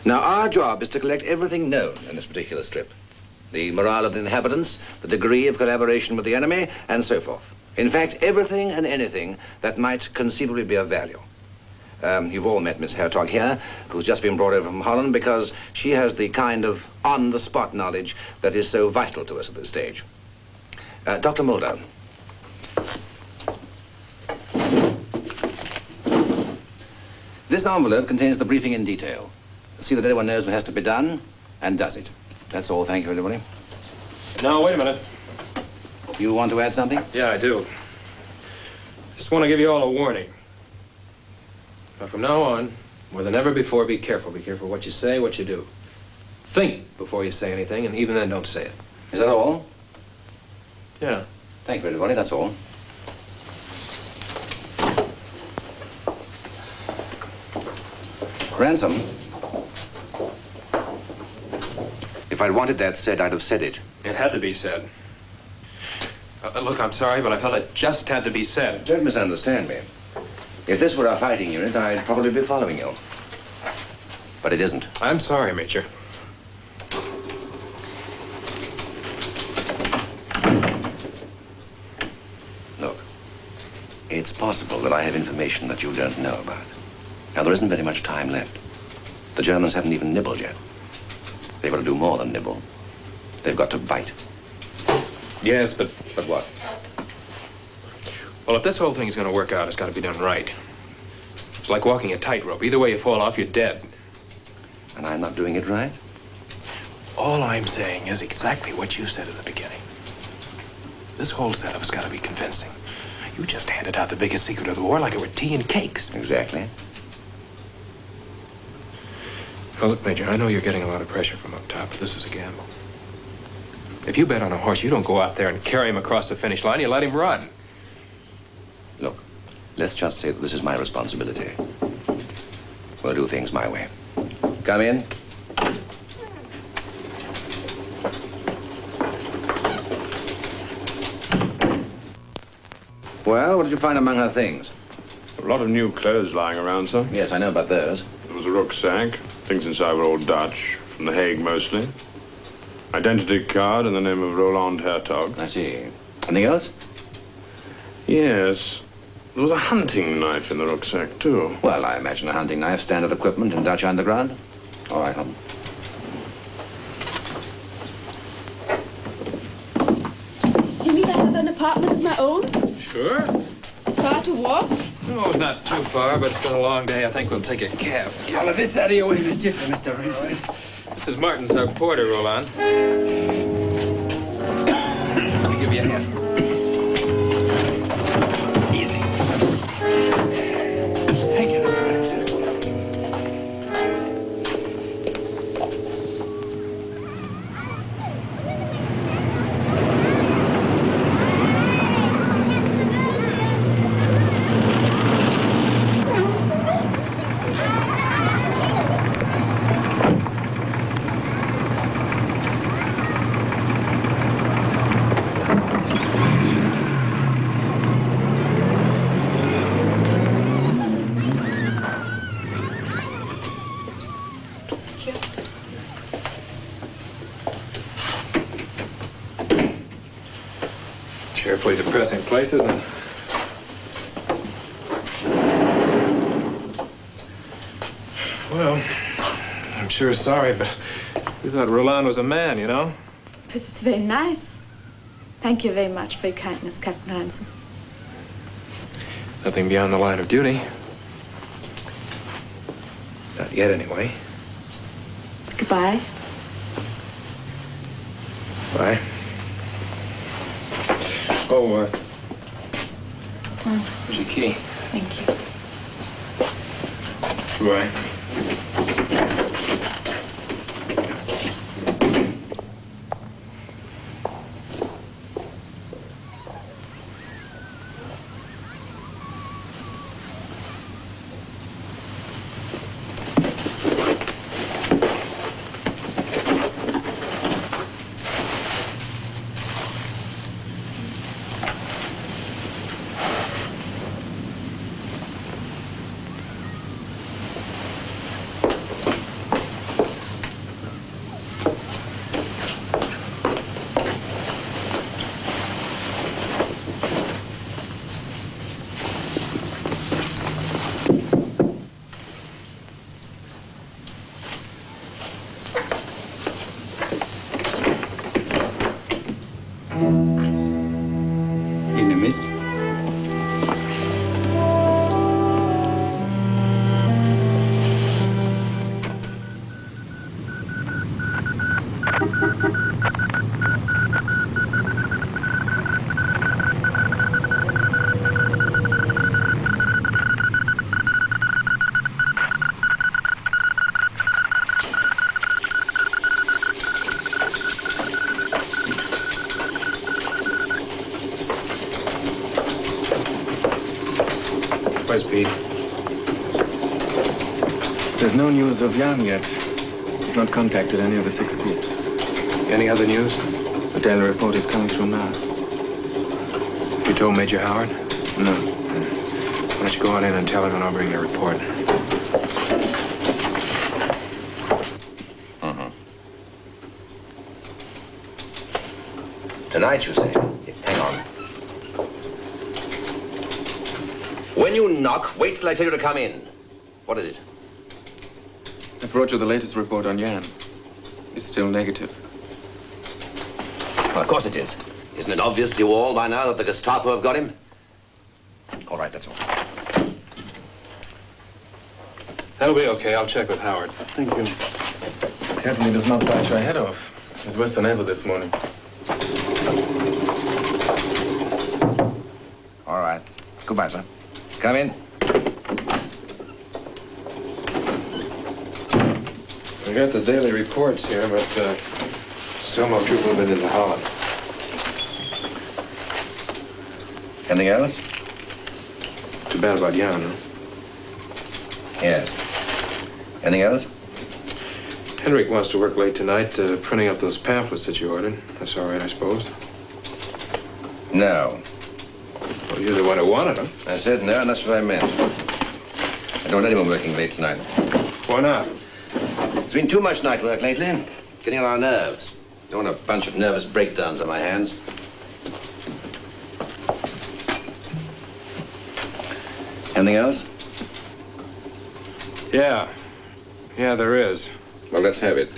Now, our job is to collect everything known in this particular strip. The morale of the inhabitants, the degree of collaboration with the enemy, and so forth. In fact, everything and anything that might conceivably be of value. You've all met Miss Hertog here, who's just been brought over from Holland because she has the kind of on-the-spot knowledge that is so vital to us at this stage. Dr. Mulder. This envelope contains the briefing in detail. See that everyone knows what has to be done and does it. That's all. Thank you, everybody. Now, wait a minute. You want to add something? Yeah, I do. Just want to give you all a warning. Now, from now on, more than ever before, be careful. Be careful what you say, what you do. Think before you say anything, and even then, don't say it. Is that all? Yeah. Thank you, everybody. That's all. Ransom. If I'd wanted that said, I'd have said it. It had to be said. Look, I'm sorry, but I felt it just had to be said. Don't misunderstand me. If this were a fighting unit, I'd probably be following you. But it isn't. I'm sorry, Major. It's possible that I have information that you don't know about. Now, there isn't very much time left. The Germans haven't even nibbled yet. They've got to do more than nibble. They've got to bite. Yes, but what? Well, if this whole thing's going to work out, it's got to be done right. It's like walking a tightrope. Either way you fall off, you're dead. And I'm not doing it right? All I'm saying is exactly what you said at the beginning. This whole setup's got to be convincing. You just handed out the biggest secret of the war like it were tea and cakes. Exactly. Well, look, Major, I know you're getting a lot of pressure from up top, but this is a gamble. If you bet on a horse, you don't go out there and carry him across the finish line. You let him run. Look, let's just say that this is my responsibility. We'll do things my way. Come in. Well, what did you find among her things? A lot of new clothes lying around, sir. Yes, I know about those. There was a rucksack. Things inside were all Dutch, from The Hague mostly. Identity card in the name of Roland Hertog. I see. Anything else? Yes. There was a hunting knife in the rucksack, too. Well, I imagine a hunting knife, standard equipment in Dutch underground. All right, Holland. You mean I have an apartment of my own? Sure. Far to walk? No, it's not too far, but it's been a long day. I think we'll take a cab. All of this out of your way, the different, Mr. Ransom. Mrs. Martin's our porter, Roland. Let me give you a hand. Easy. Thank you, Mr. Ransom. Cheerfully depressing place, isn't it? Well, I'm sure sorry, but we thought Roland was a man, you know? But it's very nice. Thank you very much for your kindness, Captain Ransom. Nothing beyond the line of duty. Not yet, anyway. Goodbye. Bye. Oh, here's your key. Thank you. Goodbye. Where's Pete? There's no news of Jan yet. He's not contacted any of the 6 groups. Any other news? The daily report is coming through now. You told Major Howard? No. Why don't you go on in and tell him and I'll bring your report. Tonight, you say? Hang on. when you knock, wait till I tell you to come in. What is it? I brought you the latest report on Jan. It's still negative. Well, of course it is. Isn't it obvious to you all by now that the Gestapo have got him? All right, that's all. That'll be okay. I'll check with Howard. Thank you. Careful he does not bite your head off. He's worse than ever this morning. All right. Goodbye, sir. Come in. We got the daily reports here, but still no troop movement into Holland. Anything else? Too bad about Jan, huh? Yes. Anything else? Henrik wants to work late tonight, printing up those pamphlets that you ordered. That's all right, I suppose. No. Well, you're the one who wanted them. I said no, and that's what I meant. I don't want anyone working late tonight. Why not? There's been too much night work lately. Getting on our nerves. Don't want a bunch of nervous breakdowns on my hands. Anything else? Yeah. Yeah, there is. Well, let's have it.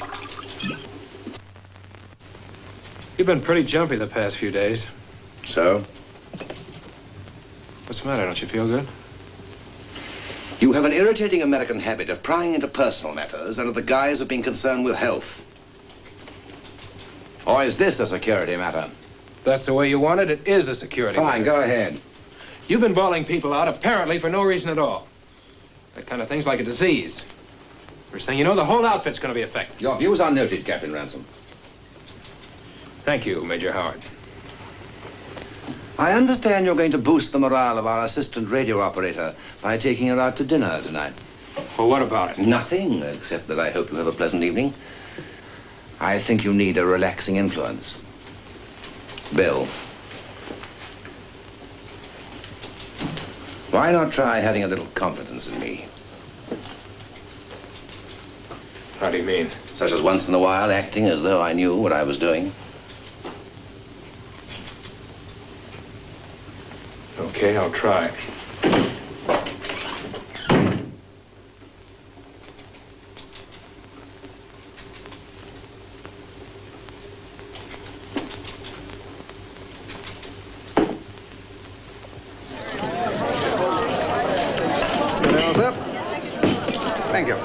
You've been pretty jumpy the past few days. So? What's the matter? Don't you feel good? You have an irritating American habit of prying into personal matters under the guise of being concerned with health. Or is this a security matter? That's the way you want it. It is a security matter. Fine, go ahead. You've been bawling people out, apparently for no reason at all. That kind of thing's like a disease. First thing you know, the whole outfit's going to be affected. Your views are noted, Captain Ransom. Thank you, Major Howard. I understand you're going to boost the morale of our assistant radio operator by taking her out to dinner tonight. Well, what about it? Nothing, except that I hope you have a pleasant evening. I think you need a relaxing influence. Bill. Why not try having a little confidence in me? How do you mean? Such as once in a while acting as though I knew what I was doing. Okay, I'll try. Bells up. Thank you.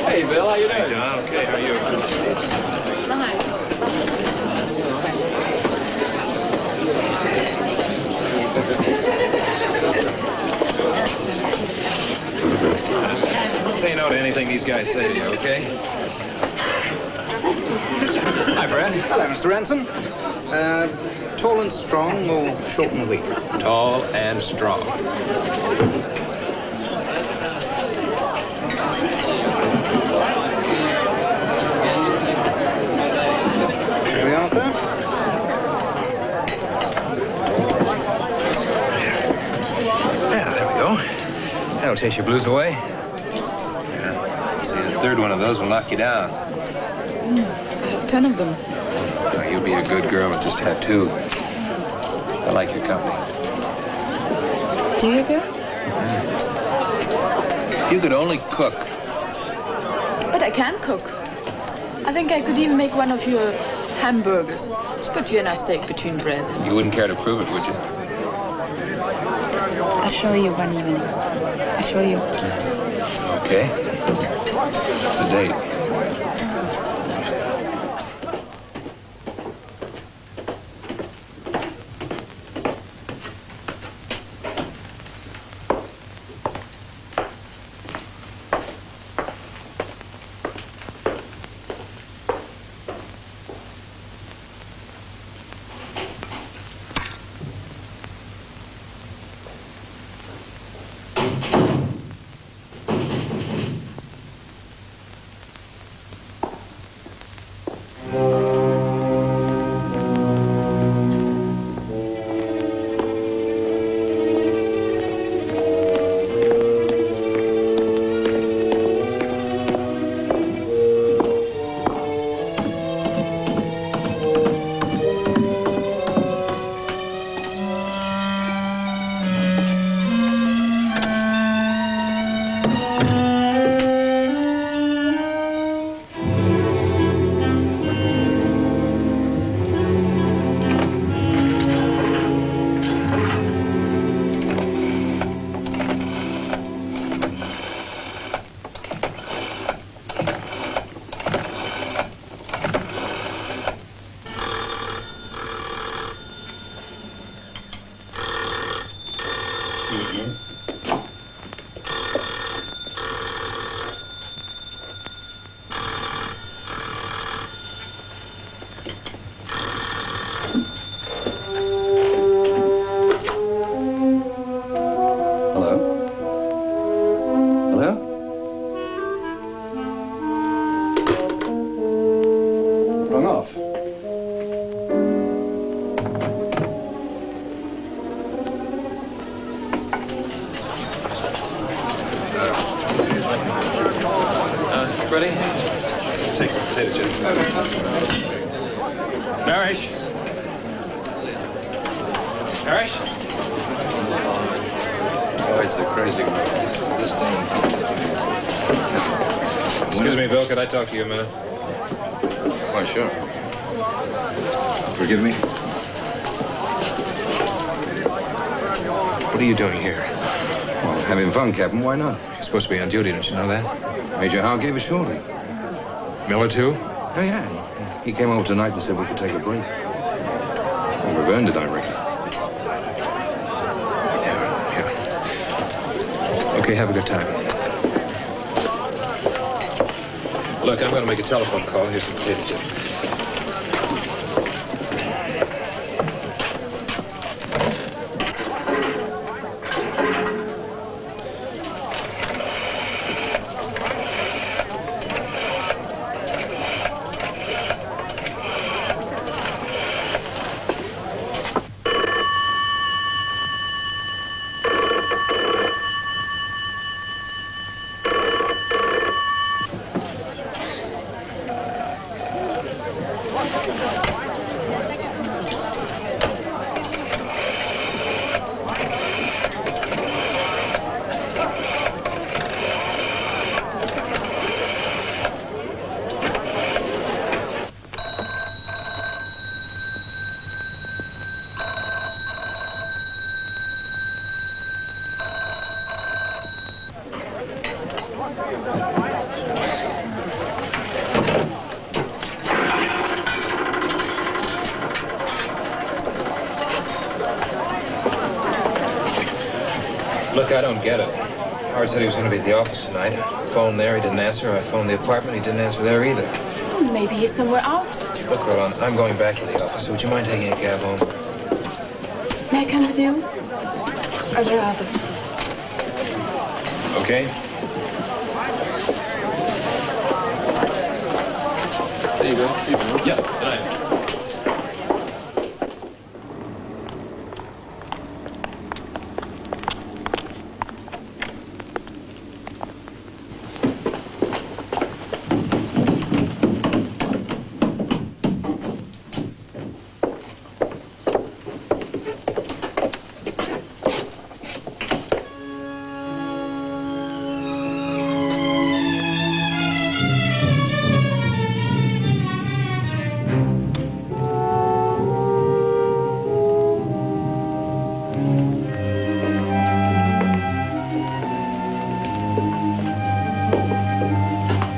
Hey, Bill, how you doing? John, okay, how are you? Say no to anything these guys say to you, okay? Hi, Brad. Hello, Mr. Ransom. Tall and strong or short and weak? Tall and strong. Here we are, sir. Yeah, there we go. That'll chase your blues away. Yeah. See, the third one of those will knock you down. I have 10 of them. Oh, you'll be a good girl with this tattoo. I like your company. Do you, Bill? If you could only cook. But I can cook. I think I could even make one of your hamburgers. Just put you in a steak between bread. You wouldn't care to prove it, would you? I'll show you one evening. I'll show you. Okay. It's a date. Parrish? Parrish? Oh, it's a crazy one. This thing. Excuse me, Bill, could I talk to you a minute? Why, sure. Forgive me? What are you doing here? Well, having fun, Captain. Why not? You're supposed to be on duty, don't you know that? Major Howe gave us shortly. Miller, too? Oh, yeah. He came over tonight and said we could take a break. Well, we've earned it, I reckon. Yeah. Okay, have a good time. Look, I'm going to make a telephone call. Here's some potato chips. Look, I don't get it. Howard said he was going to be at the office tonight. Phoned there, he didn't answer. I phoned the apartment, he didn't answer there either. Oh, maybe he's somewhere out. Look, Roland, I'm going back to the office. Would you mind taking a cab home? May I come with you? I'd rather. Okay. See you, Bill. See you, Bill. Yeah, good night.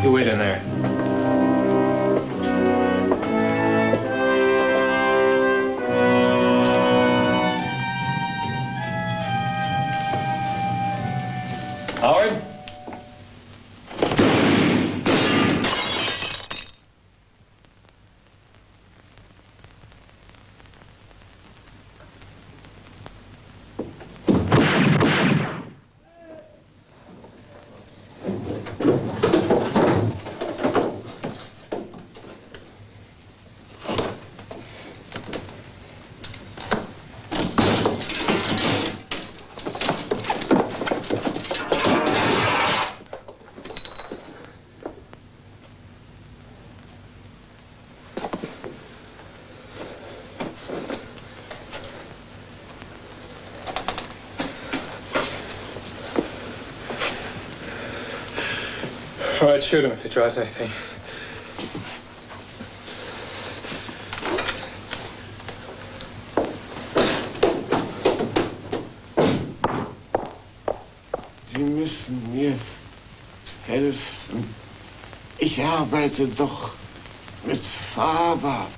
Wait in there. Howard? All right, shoot him if he tries anything. Sie müssen mir helfen. Ich arbeite doch mit Farbe.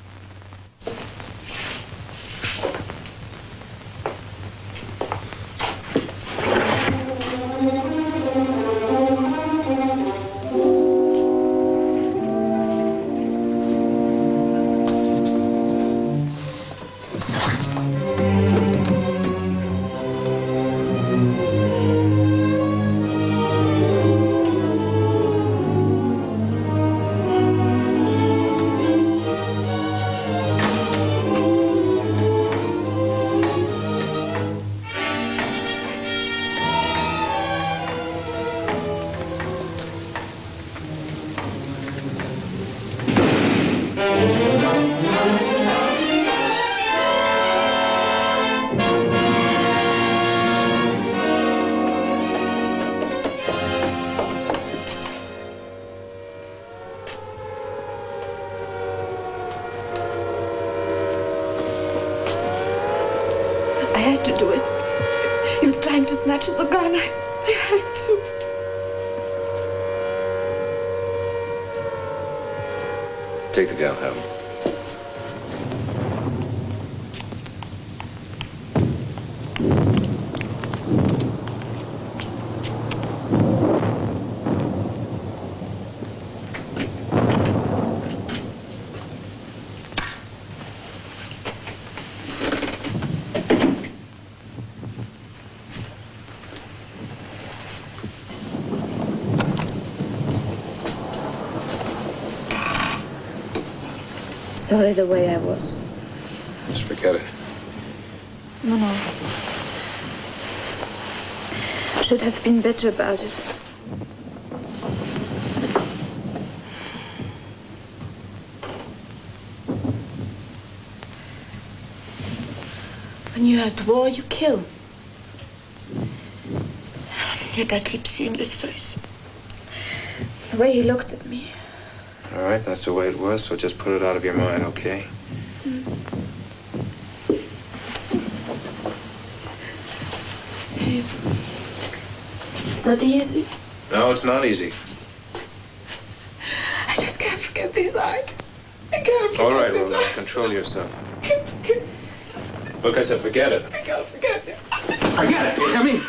had to do it. He was trying to snatch the gun. I had to. Take the gun home. Sorry the way I was. Just forget it. No. Should have been better about it. When you're at war, you kill. Yet I keep seeing this face. The way he looked at me. All right, that's the way it was, so just put it out of your mind, okay? Hey, it's not easy. No, it's not easy. I just can't forget these eyes. I can't forget All right, these Roland, eyes. control yourself. Look, I said forget it. I can't forget these eyes. Forget it, you hear me?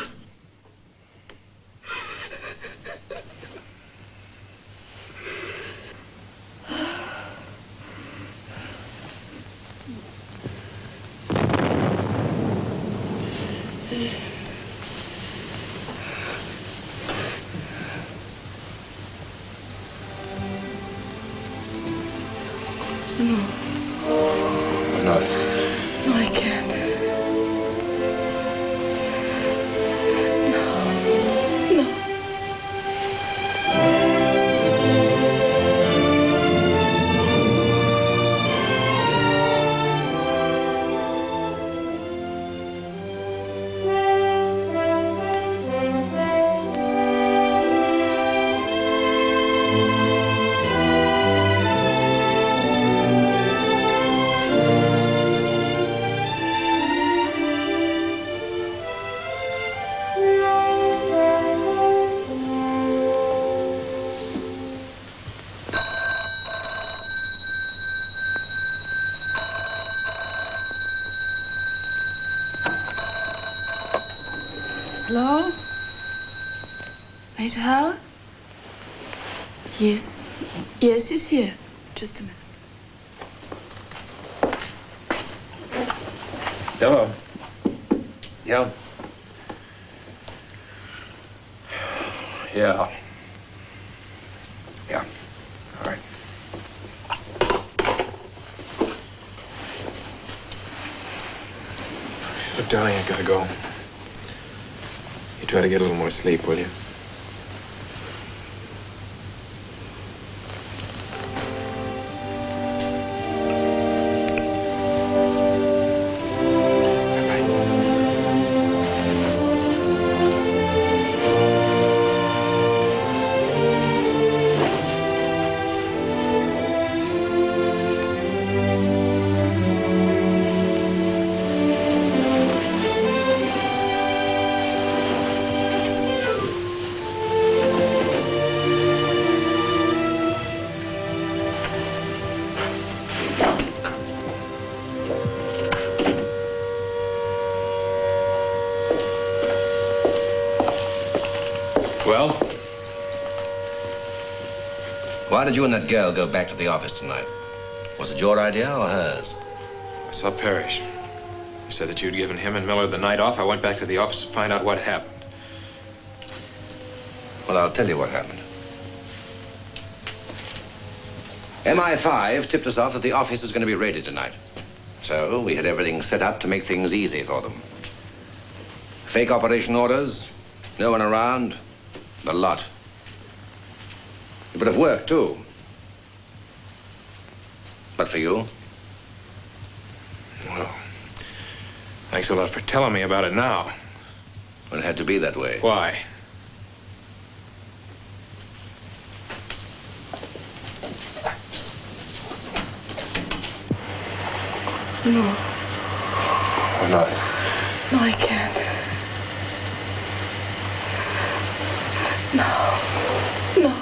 No, I can't. No. Hello? Major Howard? Yes. Yes, he's here. Just a minute. Hello. Yeah. Yeah. Yeah. All right. Look, darling, I gotta go. You try to get a little more sleep, will you? Well? Why did you and that girl go back to the office tonight? Was it your idea or hers? I saw Parrish. He said that you'd given him and Miller the night off. I went back to the office to find out what happened. Well, I'll tell you what happened. MI5 tipped us off that the office was going to be raided tonight. So we had everything set up to make things easy for them. Fake operation orders, no one around, the lot. It would have worked, too. But for you? Well, thanks a lot for telling me about it now. Well, it had to be that way. Why? No. Why not? No, I can't. No. No.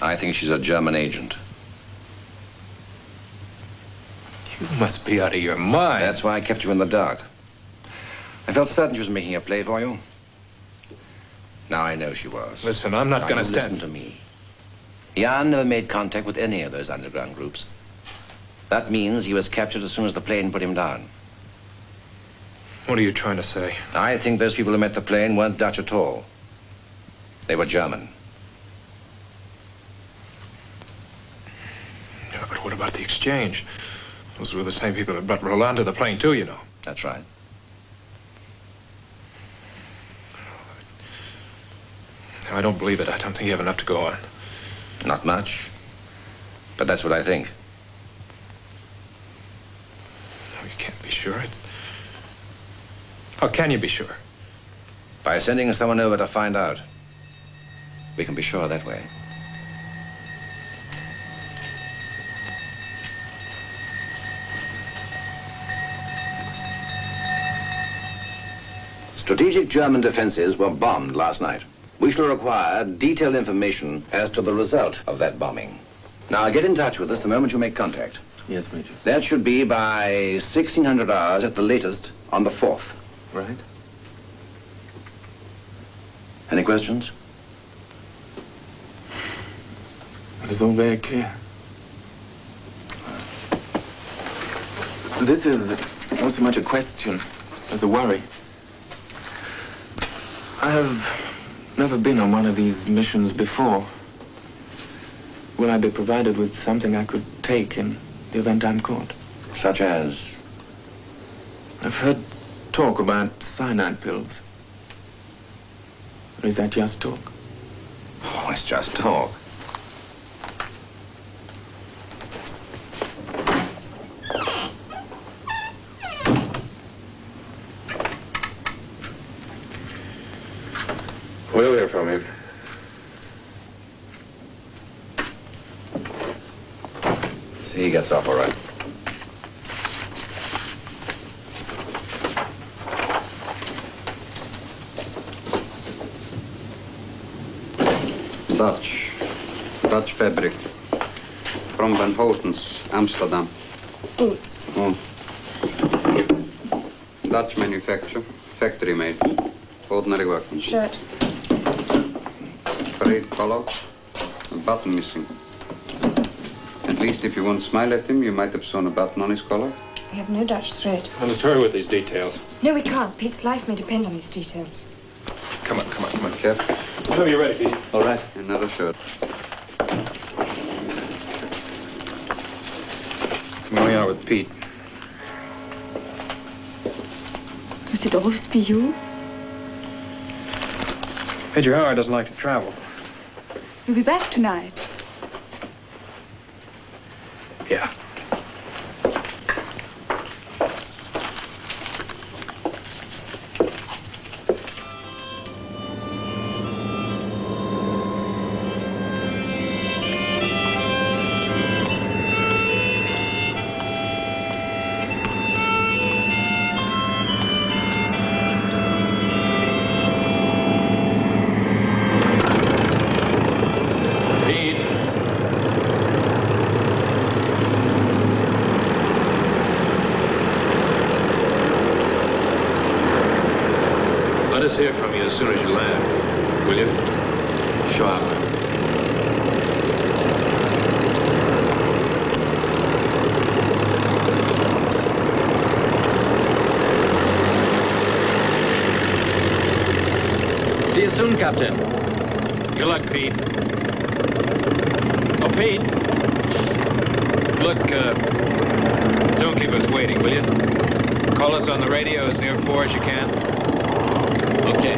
I think she's a German agent. You must be out of your mind. That's why I kept you in the dark. I felt certain she was making a play for you. Now I know she was. Listen, I'm not going to stand... Listen to me. Jan never made contact with any of those underground groups. That means he was captured as soon as the plane put him down. What are you trying to say? I think those people who met the plane weren't Dutch at all. They were German. Yeah, but what about the exchange? Those were the same people that brought Roland to the plane, too, you know. That's right. I don't believe it. I don't think you have enough to go on. Not much. But that's what I think. No, you can't be sure. How can you be sure? By sending someone over to find out. We can be sure that way. Strategic German defenses were bombed last night. We shall require detailed information as to the result of that bombing. Now, get in touch with us the moment you make contact. Yes, Major. That should be by 1600 hours at the latest on the 4th. Right. Any questions? It is all very clear. This is not so much a question as a worry. I have never been on one of these missions before. Will I be provided with something I could take in the event I'm caught? Such as? I've heard talk about cyanide pills. Or is that just talk? Oh, it's just talk. We'll hear from him. See, he gets off all right. Dutch fabric. From Van Houten's, Amsterdam. Boots. Oh. Dutch manufacture, factory made. Ordinary workmanship. Shirt. Frayed collar, a button missing. At least if you won't smile at him, you might have sewn a button on his collar. We have no Dutch thread. Well, let's hurry with these details. No, we can't. Pete's life may depend on these details. Come on. Careful. Whenever you're ready, Pete. All right. Another shirt. Here we are with Pete. Is it always be you? Major Howard doesn't like to travel. You'll be back tonight. Yeah. Let us hear from you as soon as you land, will you? Sure, I will. See you soon, Captain. Good luck, Pete. Oh, Pete. Look, don't keep us waiting, will you? Call us on the radio as near 4 as you can. Okay.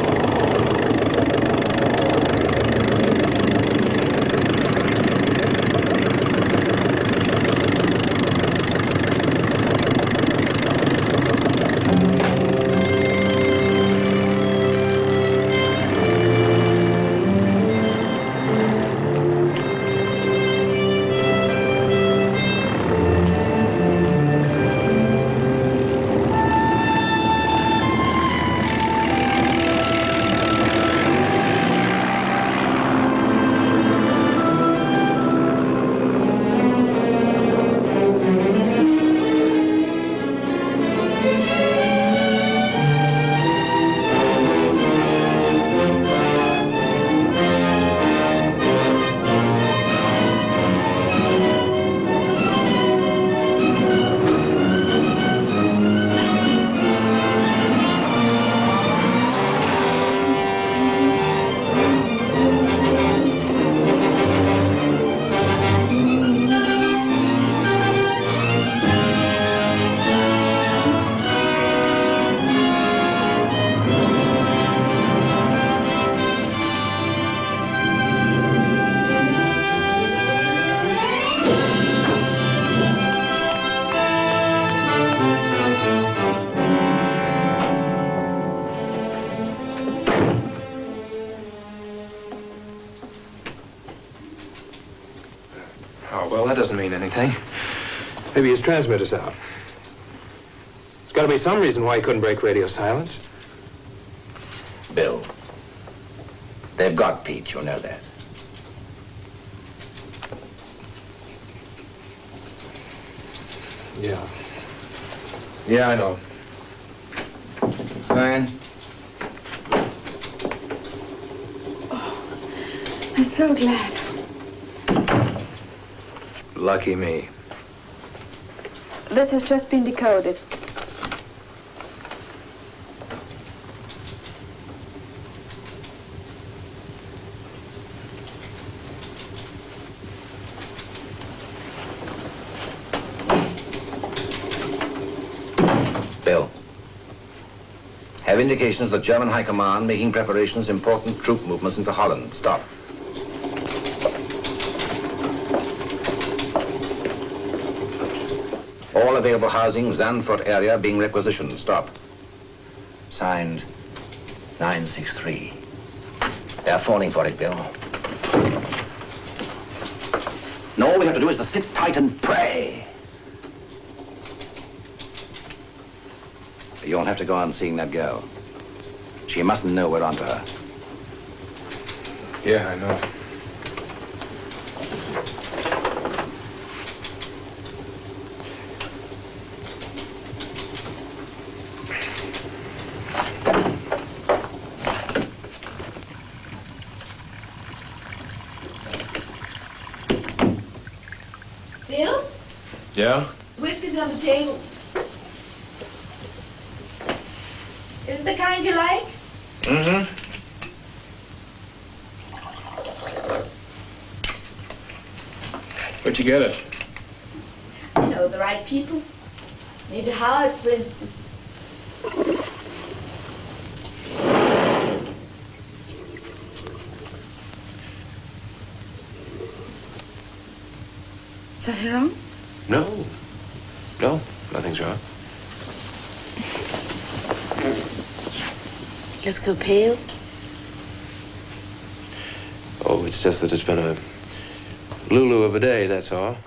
anything. Maybe his transmitter's out. There's got to be some reason why he couldn't break radio silence. Bill, they've got Pete, you know that. Yeah. Yeah, I know. Fine. I'm so glad. Lucky me. This has just been decoded. Bill, have indications that German High Command making preparations, important troop movements into Holland. Stop. All available housing, Zandvoort area being requisitioned. Stop. Signed, 963. They're falling for it, Bill. No, all we have to do is to sit tight and pray. You'll have to go on seeing that girl. She mustn't know we're onto her. Yeah, I know. Bill? Yeah? Whiskey's on the table. Is it the kind you like? Mm-hmm. Where'd you get it? I know the right people. Major Howard, for instance. Is that wrong? No. No, nothing's wrong. You look so pale. Oh, it's just that it's been a Lulu of a day, that's all.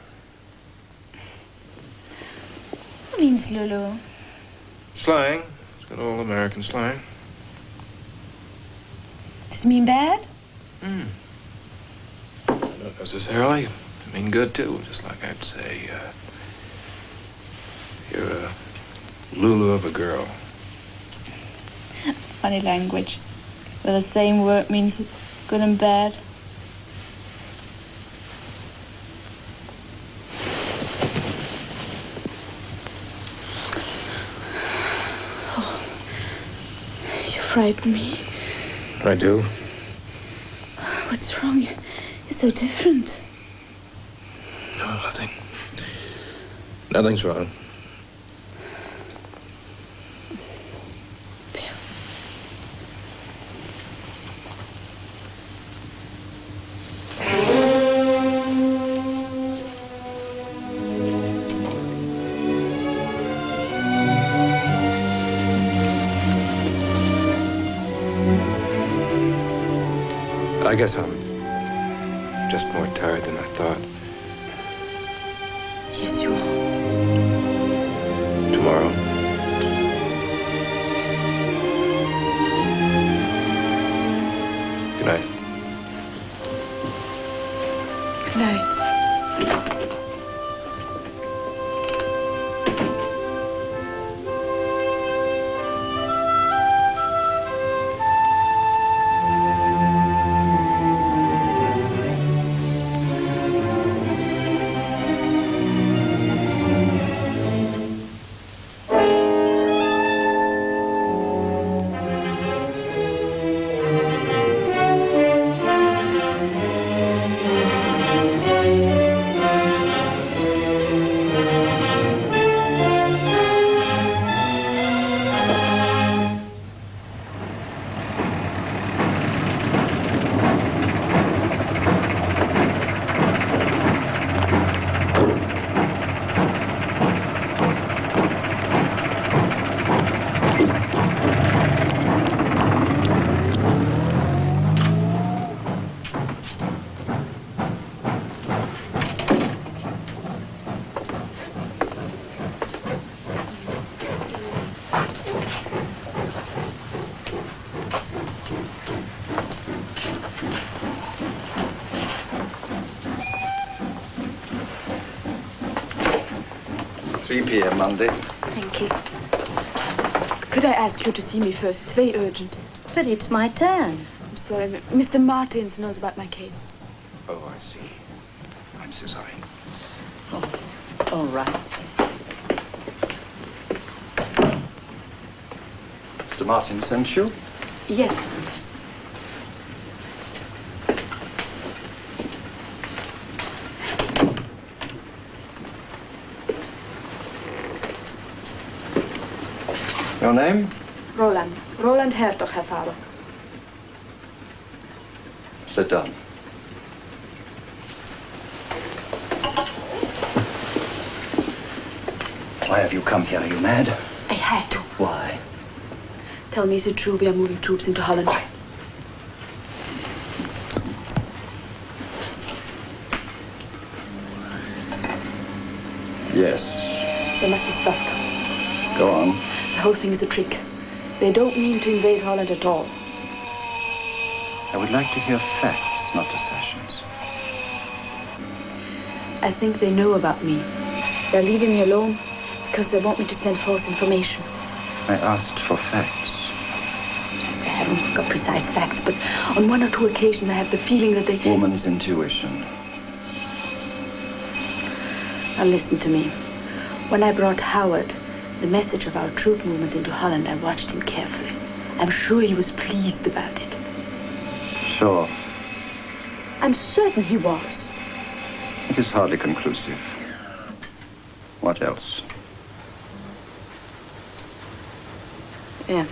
What means Lulu? Slang. It's got all American slang. Does it mean bad? Not necessarily. I mean good, too. Just like I'd say, you're a Lulu of a girl. Funny language, where the same word means good and bad. Oh, you frighten me. I do. What's wrong? You're so different. No, nothing. Nothing's wrong. I guess I'm just more tired than I thought. Yes, you are. Tomorrow? Good night. Good night. p.m. Monday. Thank you. Could I ask you to see me first? It's very urgent. But it's my turn. I'm sorry. Mr. Martins knows about my case. Oh, I see. I'm so sorry. All right. Mr. Martin sent you? Yes. Your name? Roland. Roland Hertog, Herr Vater. Sit down. Why have you come here? Are you mad? I had to. Why? Tell me, is it true we are moving troops into Holland? Why? Yes. They must be stopped. Go on. The whole thing is a trick. They don't mean to invade Holland at all. I would like to hear facts, not assertions. I think they know about me. They're leaving me alone because they want me to send false information. I asked for facts. They haven't got precise facts, but on one or two occasions I have the feeling that they... Woman's intuition. Now listen to me. When I brought Howard the message of our troop movements into Holland, I watched him carefully. I'm sure he was pleased about it. Sure. I'm certain he was. It is hardly conclusive. What else? Yeah,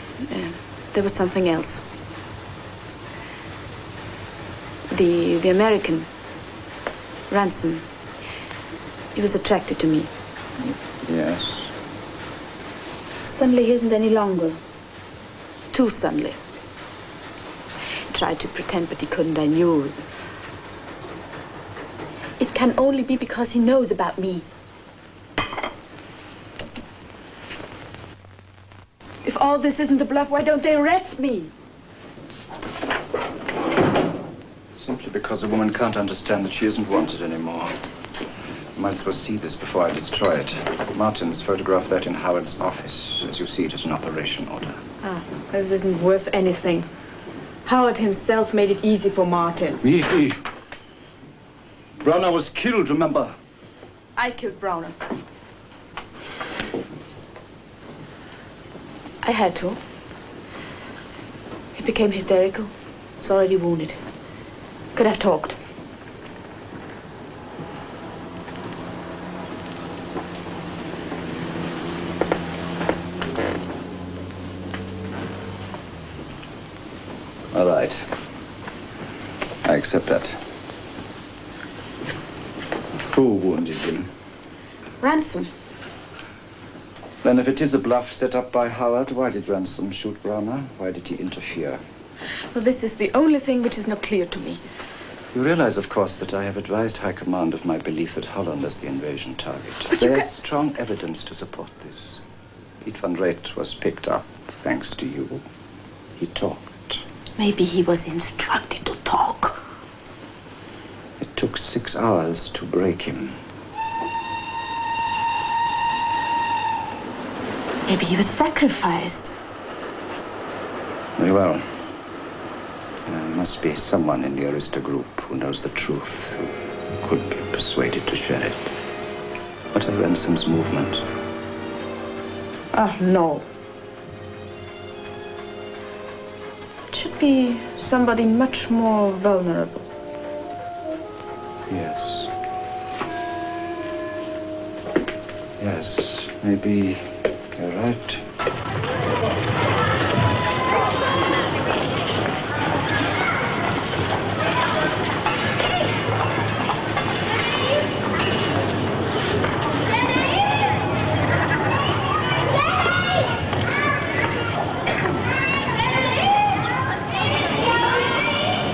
there was something else. The American, Ransom, he was attracted to me. Yes. Suddenly he isn't any longer. Too suddenly. He tried to pretend, but he couldn't, I knew. It can only be because he knows about me. If all this isn't a bluff, why don't they arrest me? Simply because a woman can't understand that she isn't wanted anymore. You might as well see this before I destroy it. Martins photographed that in Howard's office. As you see, it is an operation order. Ah, this isn't worth anything. Howard himself made it easy for Martins. Easy? Browner was killed, remember? I killed Browner. I had to. He became hysterical. Was already wounded. Could have talked. All right. I accept that. Who wounded him? Ransom. Then if it is a bluff set up by Howard, why did Ransom shoot Browner? Why did he interfere? Well, this is the only thing which is not clear to me. You realize, of course, that I have advised High Command of my belief that Holland is the invasion target. But There's strong evidence to support this. Piet van Reet was picked up, thanks to you. He talked. Maybe he was instructed to talk. It took 6 hours to break him. Maybe he was sacrificed. Very well. There must be someone in the Arista group who knows the truth, who could be persuaded to share it. What are Ransom's movements? Ah, no. It should be somebody much more vulnerable. Yes. Yes, maybe you're right.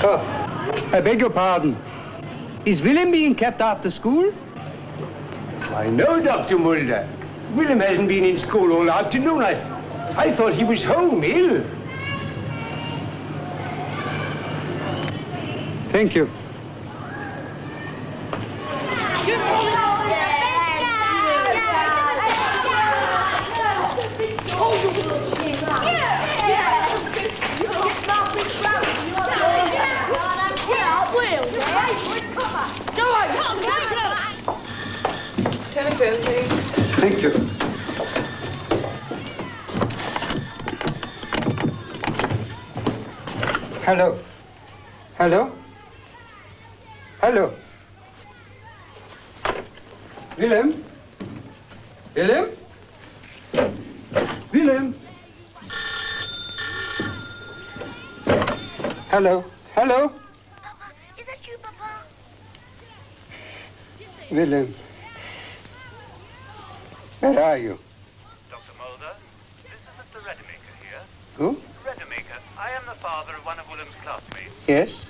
Oh, I beg your pardon. Is Willem being kept after school? Why, no, Dr. Mulder. Willem hasn't been in school all afternoon. I thought he was home ill. Thank you. Hello. Hello? Hello? Willem? Willem? Willem? Hello? Hello? Is that you, Papa? Willem? Where are you? Dr. Mulder, this is Mr. Redemaker here. Who? Redemaker, I am the father of one of Willem's classmates. Yes?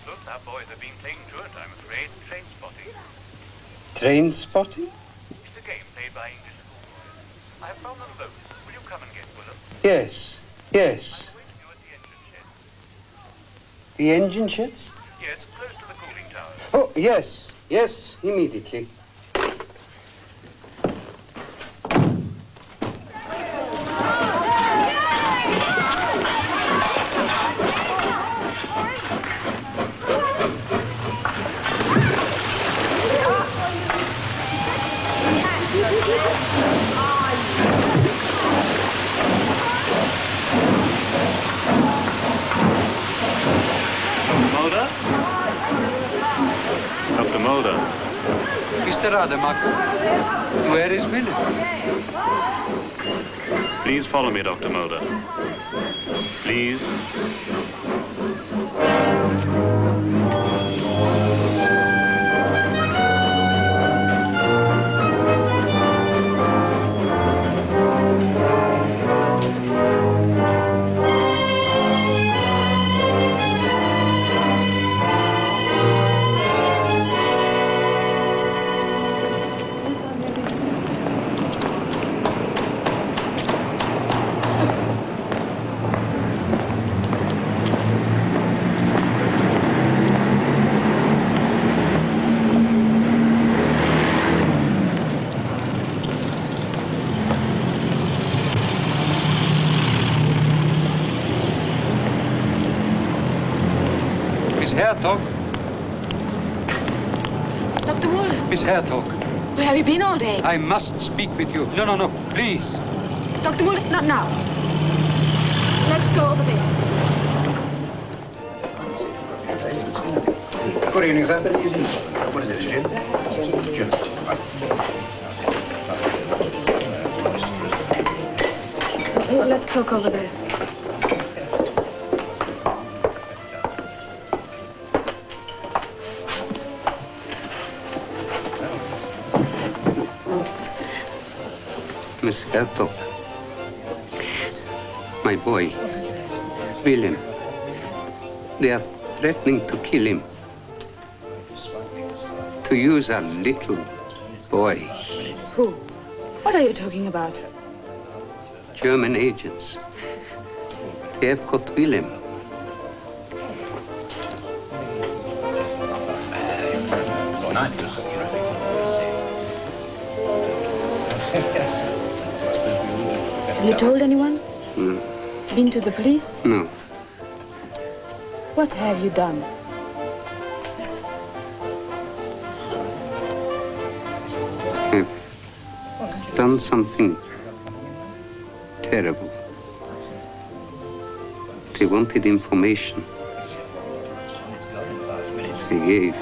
Look, our boys have been playing truant, I'm afraid. Train spotting. Train spotting? It's a game played by English schoolboys. I have found them both. Will you come and get Willem? Yes. Yes. The engine sheds? Yes, close to the cooling tower. Oh, yes. Yes, immediately. Mulder? Dr. Mulder. Mr. Rademacher, where is Willem? Please follow me, Dr. Mulder. Please. Miss Hertog. Dr. Mulder, Miss Hertog. where have you been all day? I must speak with you. No, no, no, please. Dr. Mulder, not now. Let's go over there. Good evening, sir. What is it, Jim? Let's talk over there. Miss Hertog. My boy, Willem. They are threatening to kill him. To use a little boy. Who? What are you talking about? German agents. They have caught Willem. Have you told anyone? No. Been to the police? No. What have you done? I've done something terrible. They wanted information. They gave.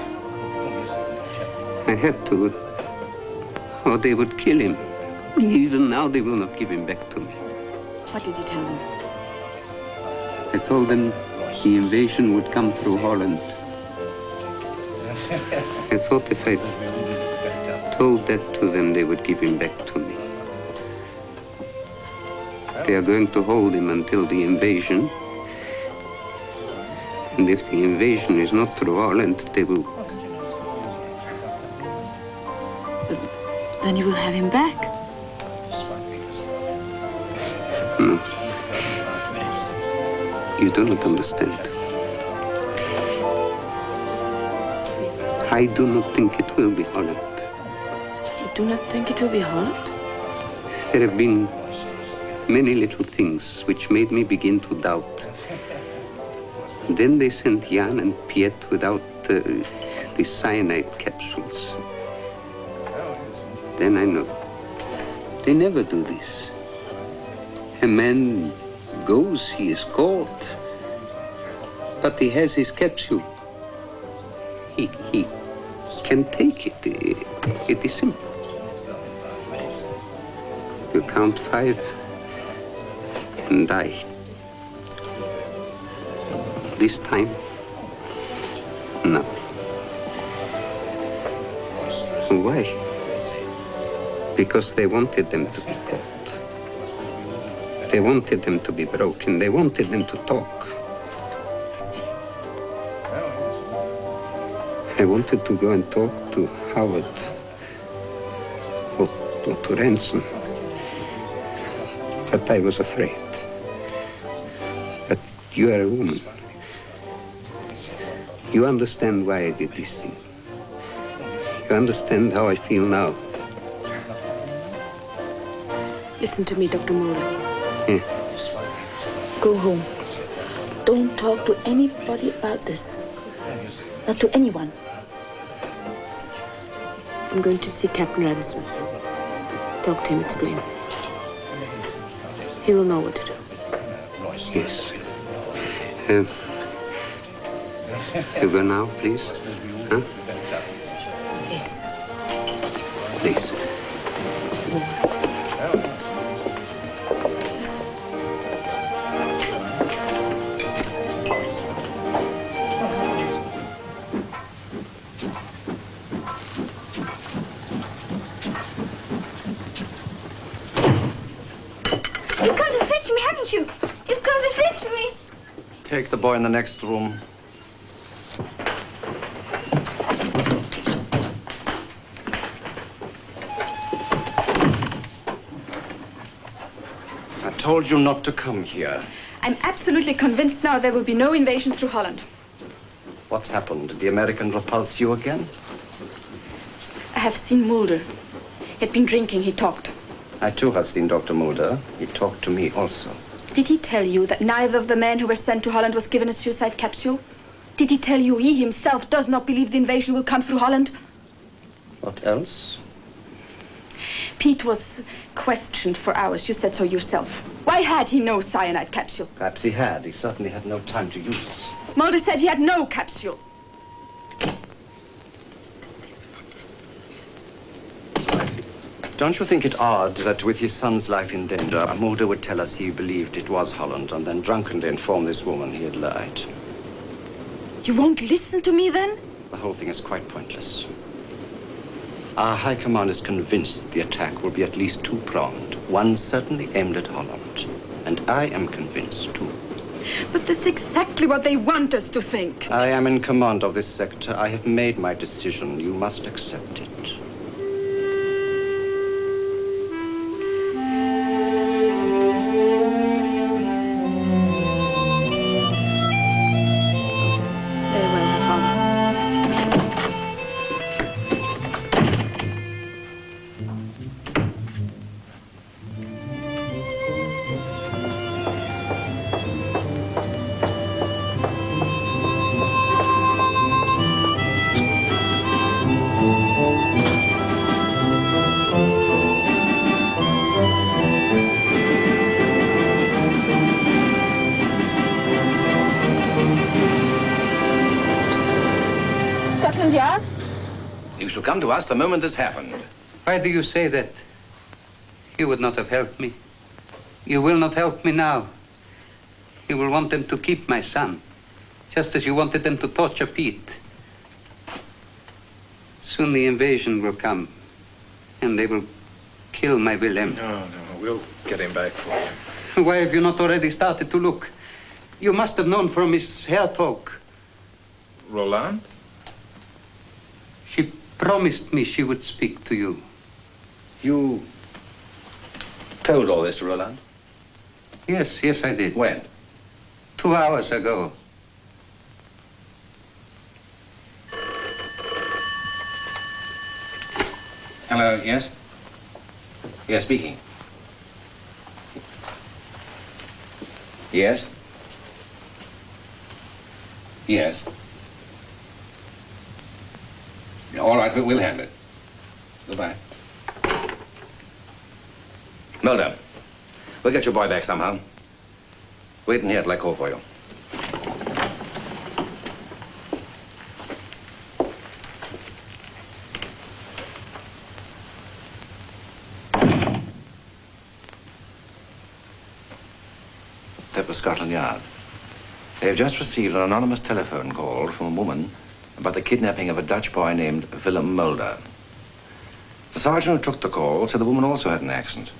I had to, or they would kill him. Even now, they will not give him back to me. What did you tell them? I told them the invasion would come through Holland. I thought if I told that to them, they would give him back to me. They are going to hold him until the invasion. And if the invasion is not through Holland, they will... Then you will have him back. No. You do not understand. I do not think it will be Holland. You do not think it will be Holland? There have been many little things which made me begin to doubt. Then they sent Jan and Piet without the cyanide capsules. Then I know. They never do this. A man goes, he is caught. But he has his capsule. He can take it. It is simple. You count 5 and die. This time, no. Why? Because they wanted them to be caught. They wanted them to be broken. They wanted them to talk. I wanted to go and talk to Howard or to Ransom. But I was afraid. But you are a woman. You understand why I did this thing. You understand how I feel now. Listen to me, Dr. Mulder. Yeah. Go home. Don't talk to anybody about this. Not to anyone. I'm going to see Captain Ransom. Talk to him, explain. He will know what to do. Yes. You go now, please? Huh? Yes. Please. You've come to fetch me, haven't you? You've come to fetch me. Take the boy in the next room. I told you not to come here. I'm absolutely convinced now there will be no invasion through Holland. What happened? Did the American repulse you again? I have seen Mulder. He had been drinking, he talked. I too have seen Dr. Mulder. He talked to me also. Did he tell you that neither of the men who were sent to Holland was given a suicide capsule? Did he tell you he himself does not believe the invasion will come through Holland? What else? Pete was questioned for hours. You said so yourself. Why had he no cyanide capsule? Perhaps he had. He certainly had no time to use it. Mulder said he had no capsule. Don't you think it odd that with his son's life in danger, Mulder would tell us he believed it was Holland and then drunkenly inform this woman he had lied? You won't listen to me then? The whole thing is quite pointless. Our High Command is convinced the attack will be at least two-pronged. One certainly aimed at Holland. And I am convinced, too. But that's exactly what they want us to think. I am in command of this sector. I have made my decision. You must accept it. Come to us the moment this happened. Why do you say that? You would not have helped me. You will not help me now. You will want them to keep my son, just as you wanted them to torture Pete. Soon the invasion will come, and they will kill my Willem. No, we'll get him back for you. Why have you not already started to look? You must have known from his hair talk. Roland? She promised me she would speak to you. You told all this to Roland? Yes, I did. When? 2 hours ago. Hello, yes? Yes, speaking. Yes? Yes. All right, we'll handle it. Goodbye. Mulder, we'll get your boy back somehow. Wait in here till I call for you. That was Scotland Yard. They've just received an anonymous telephone call from a woman about the kidnapping of a Dutch boy named Willem Mulder. The sergeant who took the call said the woman also had an accent.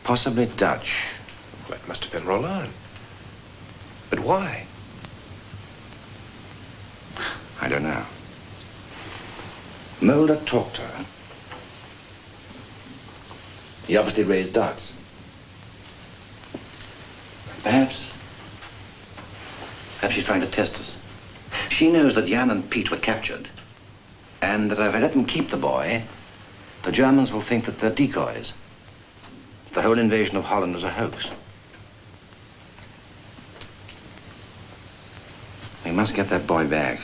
Possibly Dutch. That must have been Roland. But why? I don't know. Mulder talked to her. He obviously raised doubts. Perhaps she's trying to test us. She knows that Jan and Pete were captured, and that if I let them keep the boy, the Germans will think that they're decoys. The whole invasion of Holland is a hoax. We must get that boy back.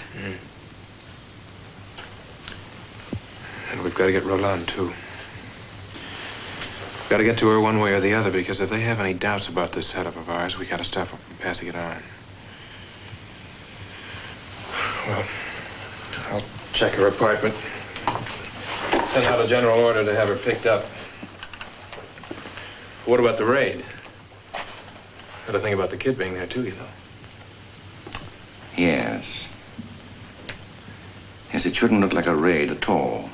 And we've got to get Roland, too. We've got to get to her one way or the other, because if they have any doubts about this setup of ours, we got to stop them from passing it on. Well, I'll check her apartment. Send out a general order to have her picked up. What about the raid? Got to think about the kid being there, too, you know. Yes. Yes, it shouldn't look like a raid at all.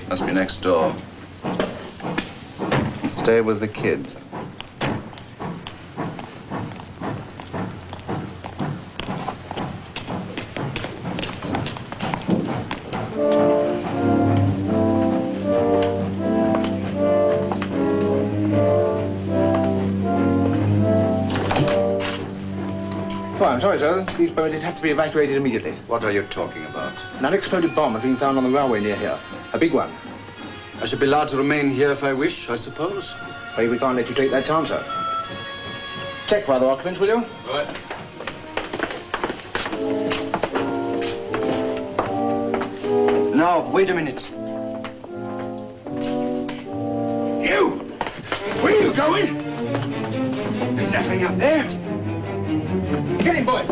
Must be next door. Stay with the kid. Oh, I'm sorry, sir. These boats have to be evacuated immediately. What are you talking about? An unexploded bomb has been found on the railway near here. A big one. I should be allowed to remain here if I wish, I suppose. Afraid we can't let you take that chance, sir. Check for other occupants, will you? Right. Now, wait a minute. You! Where are you going? There's nothing up there. Get him, boys!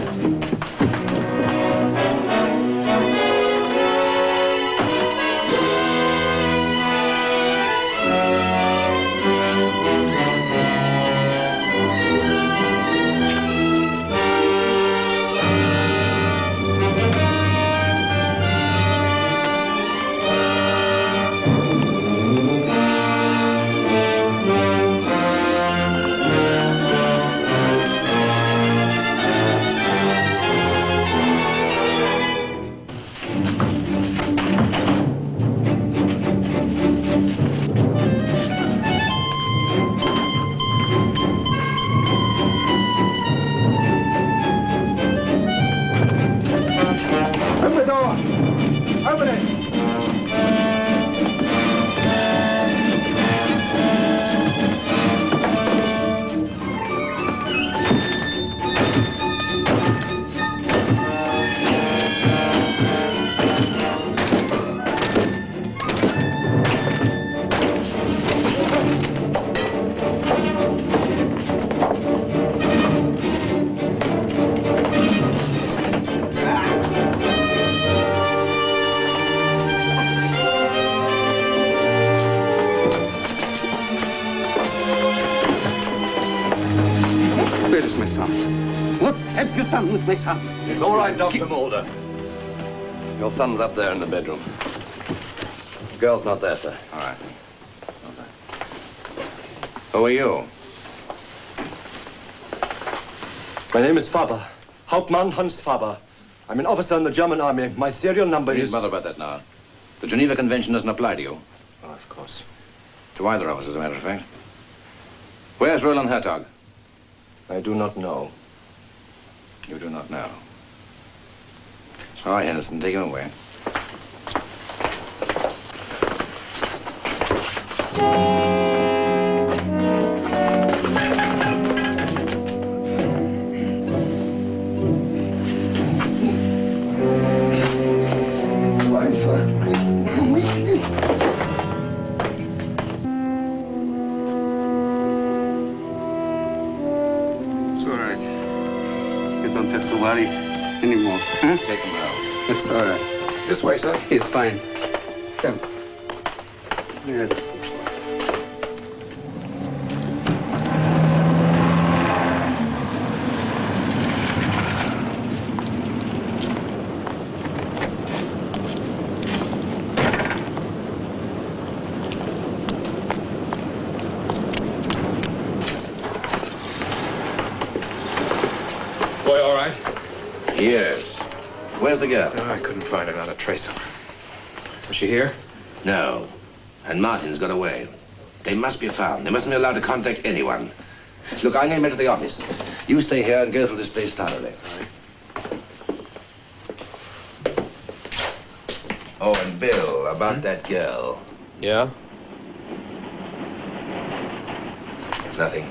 My son. It's all right, Dr. Mulder. Your son's up there in the bedroom. The girl's not there, sir. All right. Who are you? My name is Faber. Hauptmann Hans Faber. I'm an officer in the German army. My serial number is... Please bother about that now. The Geneva Convention doesn't apply to you. Oh, of course. To either of us, as a matter of fact. Where's Roland Hertog? I do not know. You do not know. All right, Henderson, take him away. Anymore, huh? Take him out. That's all right. This way, sir. He's fine. Come. Let's. Boy, all right? Yes. Where's the girl? Oh, I couldn't find her, not a trace of her. Was she here? No. And Martin's got away. They must be found. They mustn't be allowed to contact anyone. Look, I'm going to to the office. You stay here and go through this place thoroughly. Oh, and Bill, about that girl. Yeah? Nothing.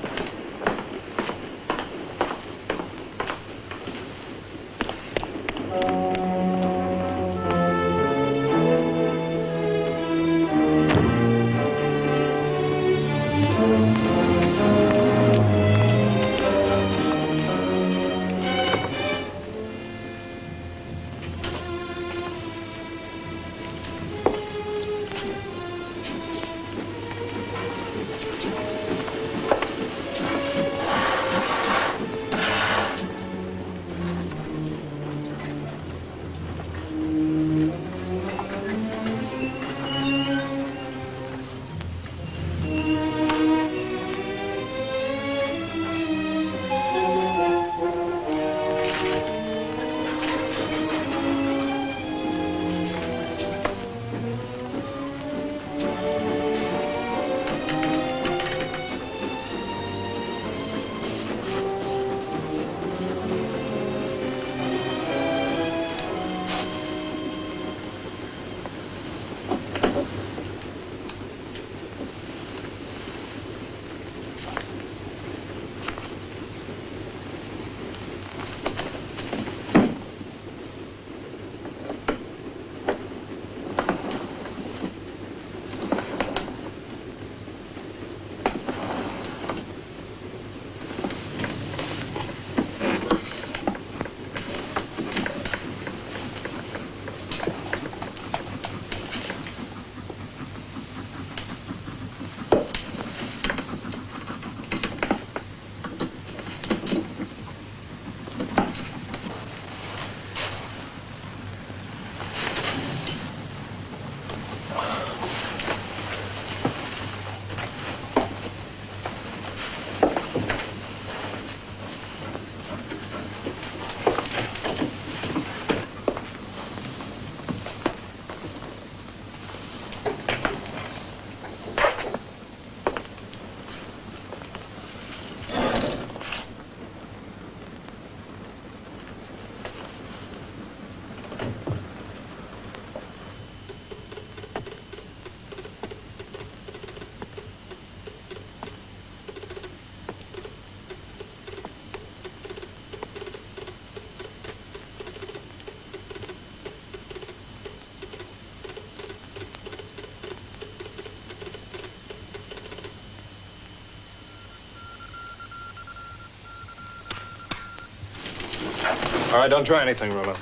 All right, don't try anything, Rolo.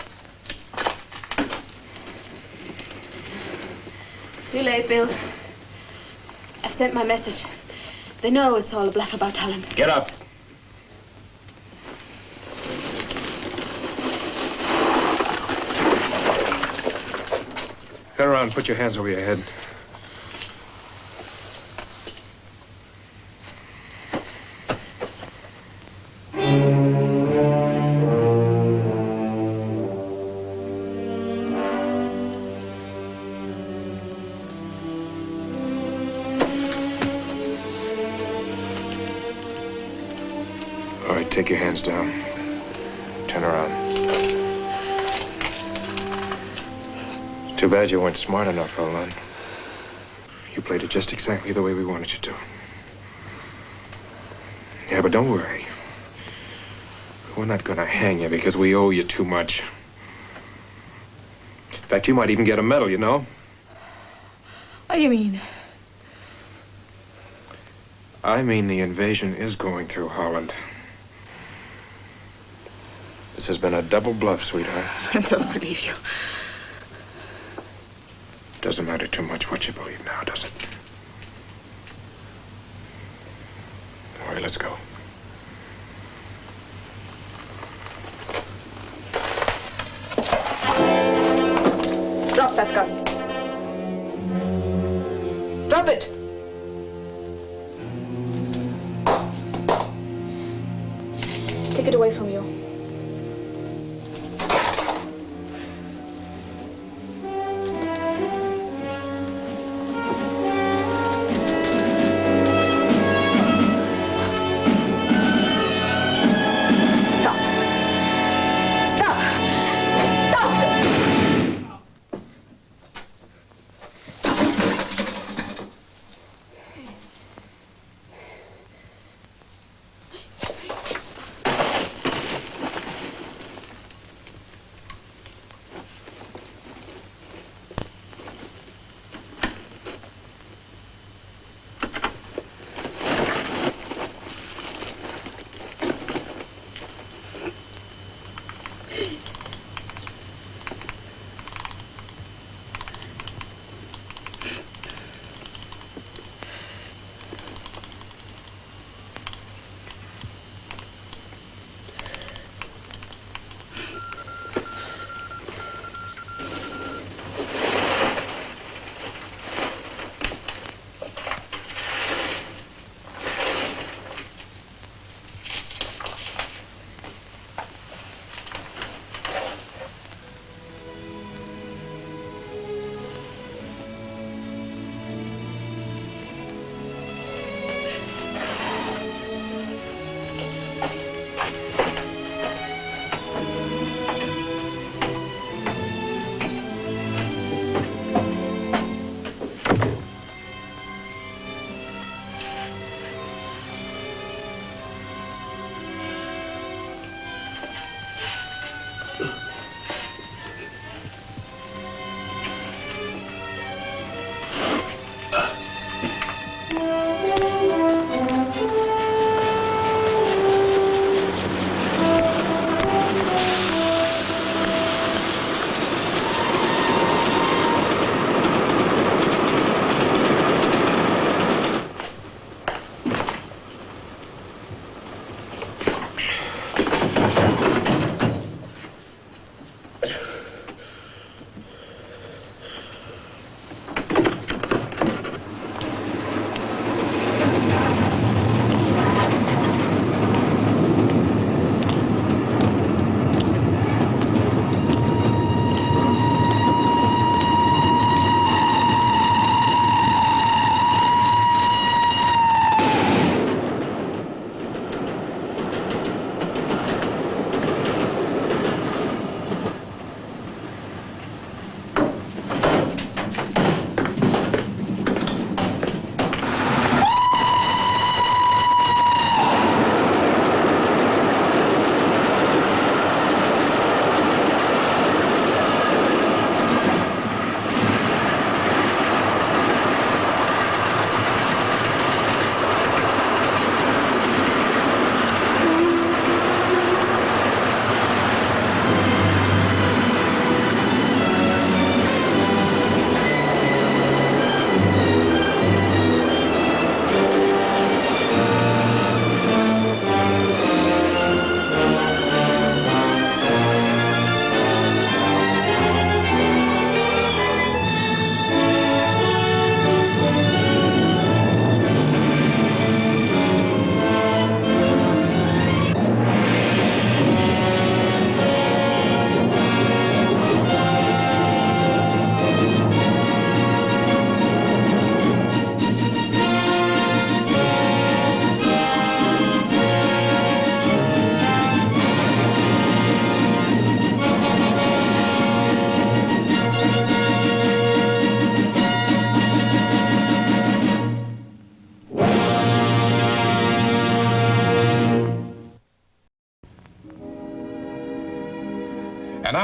Too late, Bill. I've sent my message. They know it's all a bluff about Holland. Get up. Turn around and put your hands over your head. Take your hands down. Turn around. Too bad you weren't smart enough, Roland. You played it just exactly the way we wanted you to. Yeah, but don't worry. We're not gonna hang you because we owe you too much. In fact, you might even get a medal, you know? What do you mean? I mean the invasion is going through Holland. This has been a double bluff, sweetheart. I don't believe you. Doesn't matter too much what you believe now, does it? All right, let's go. Drop that gun. Drop it. Take it away from you.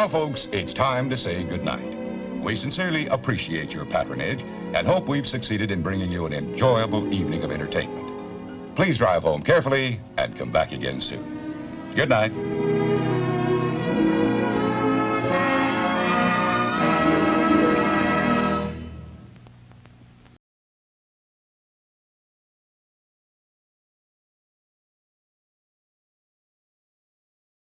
Now, folks, it's time to say goodnight. We sincerely appreciate your patronage and hope we've succeeded in bringing you an enjoyable evening of entertainment. Please drive home carefully and come back again soon. Good night.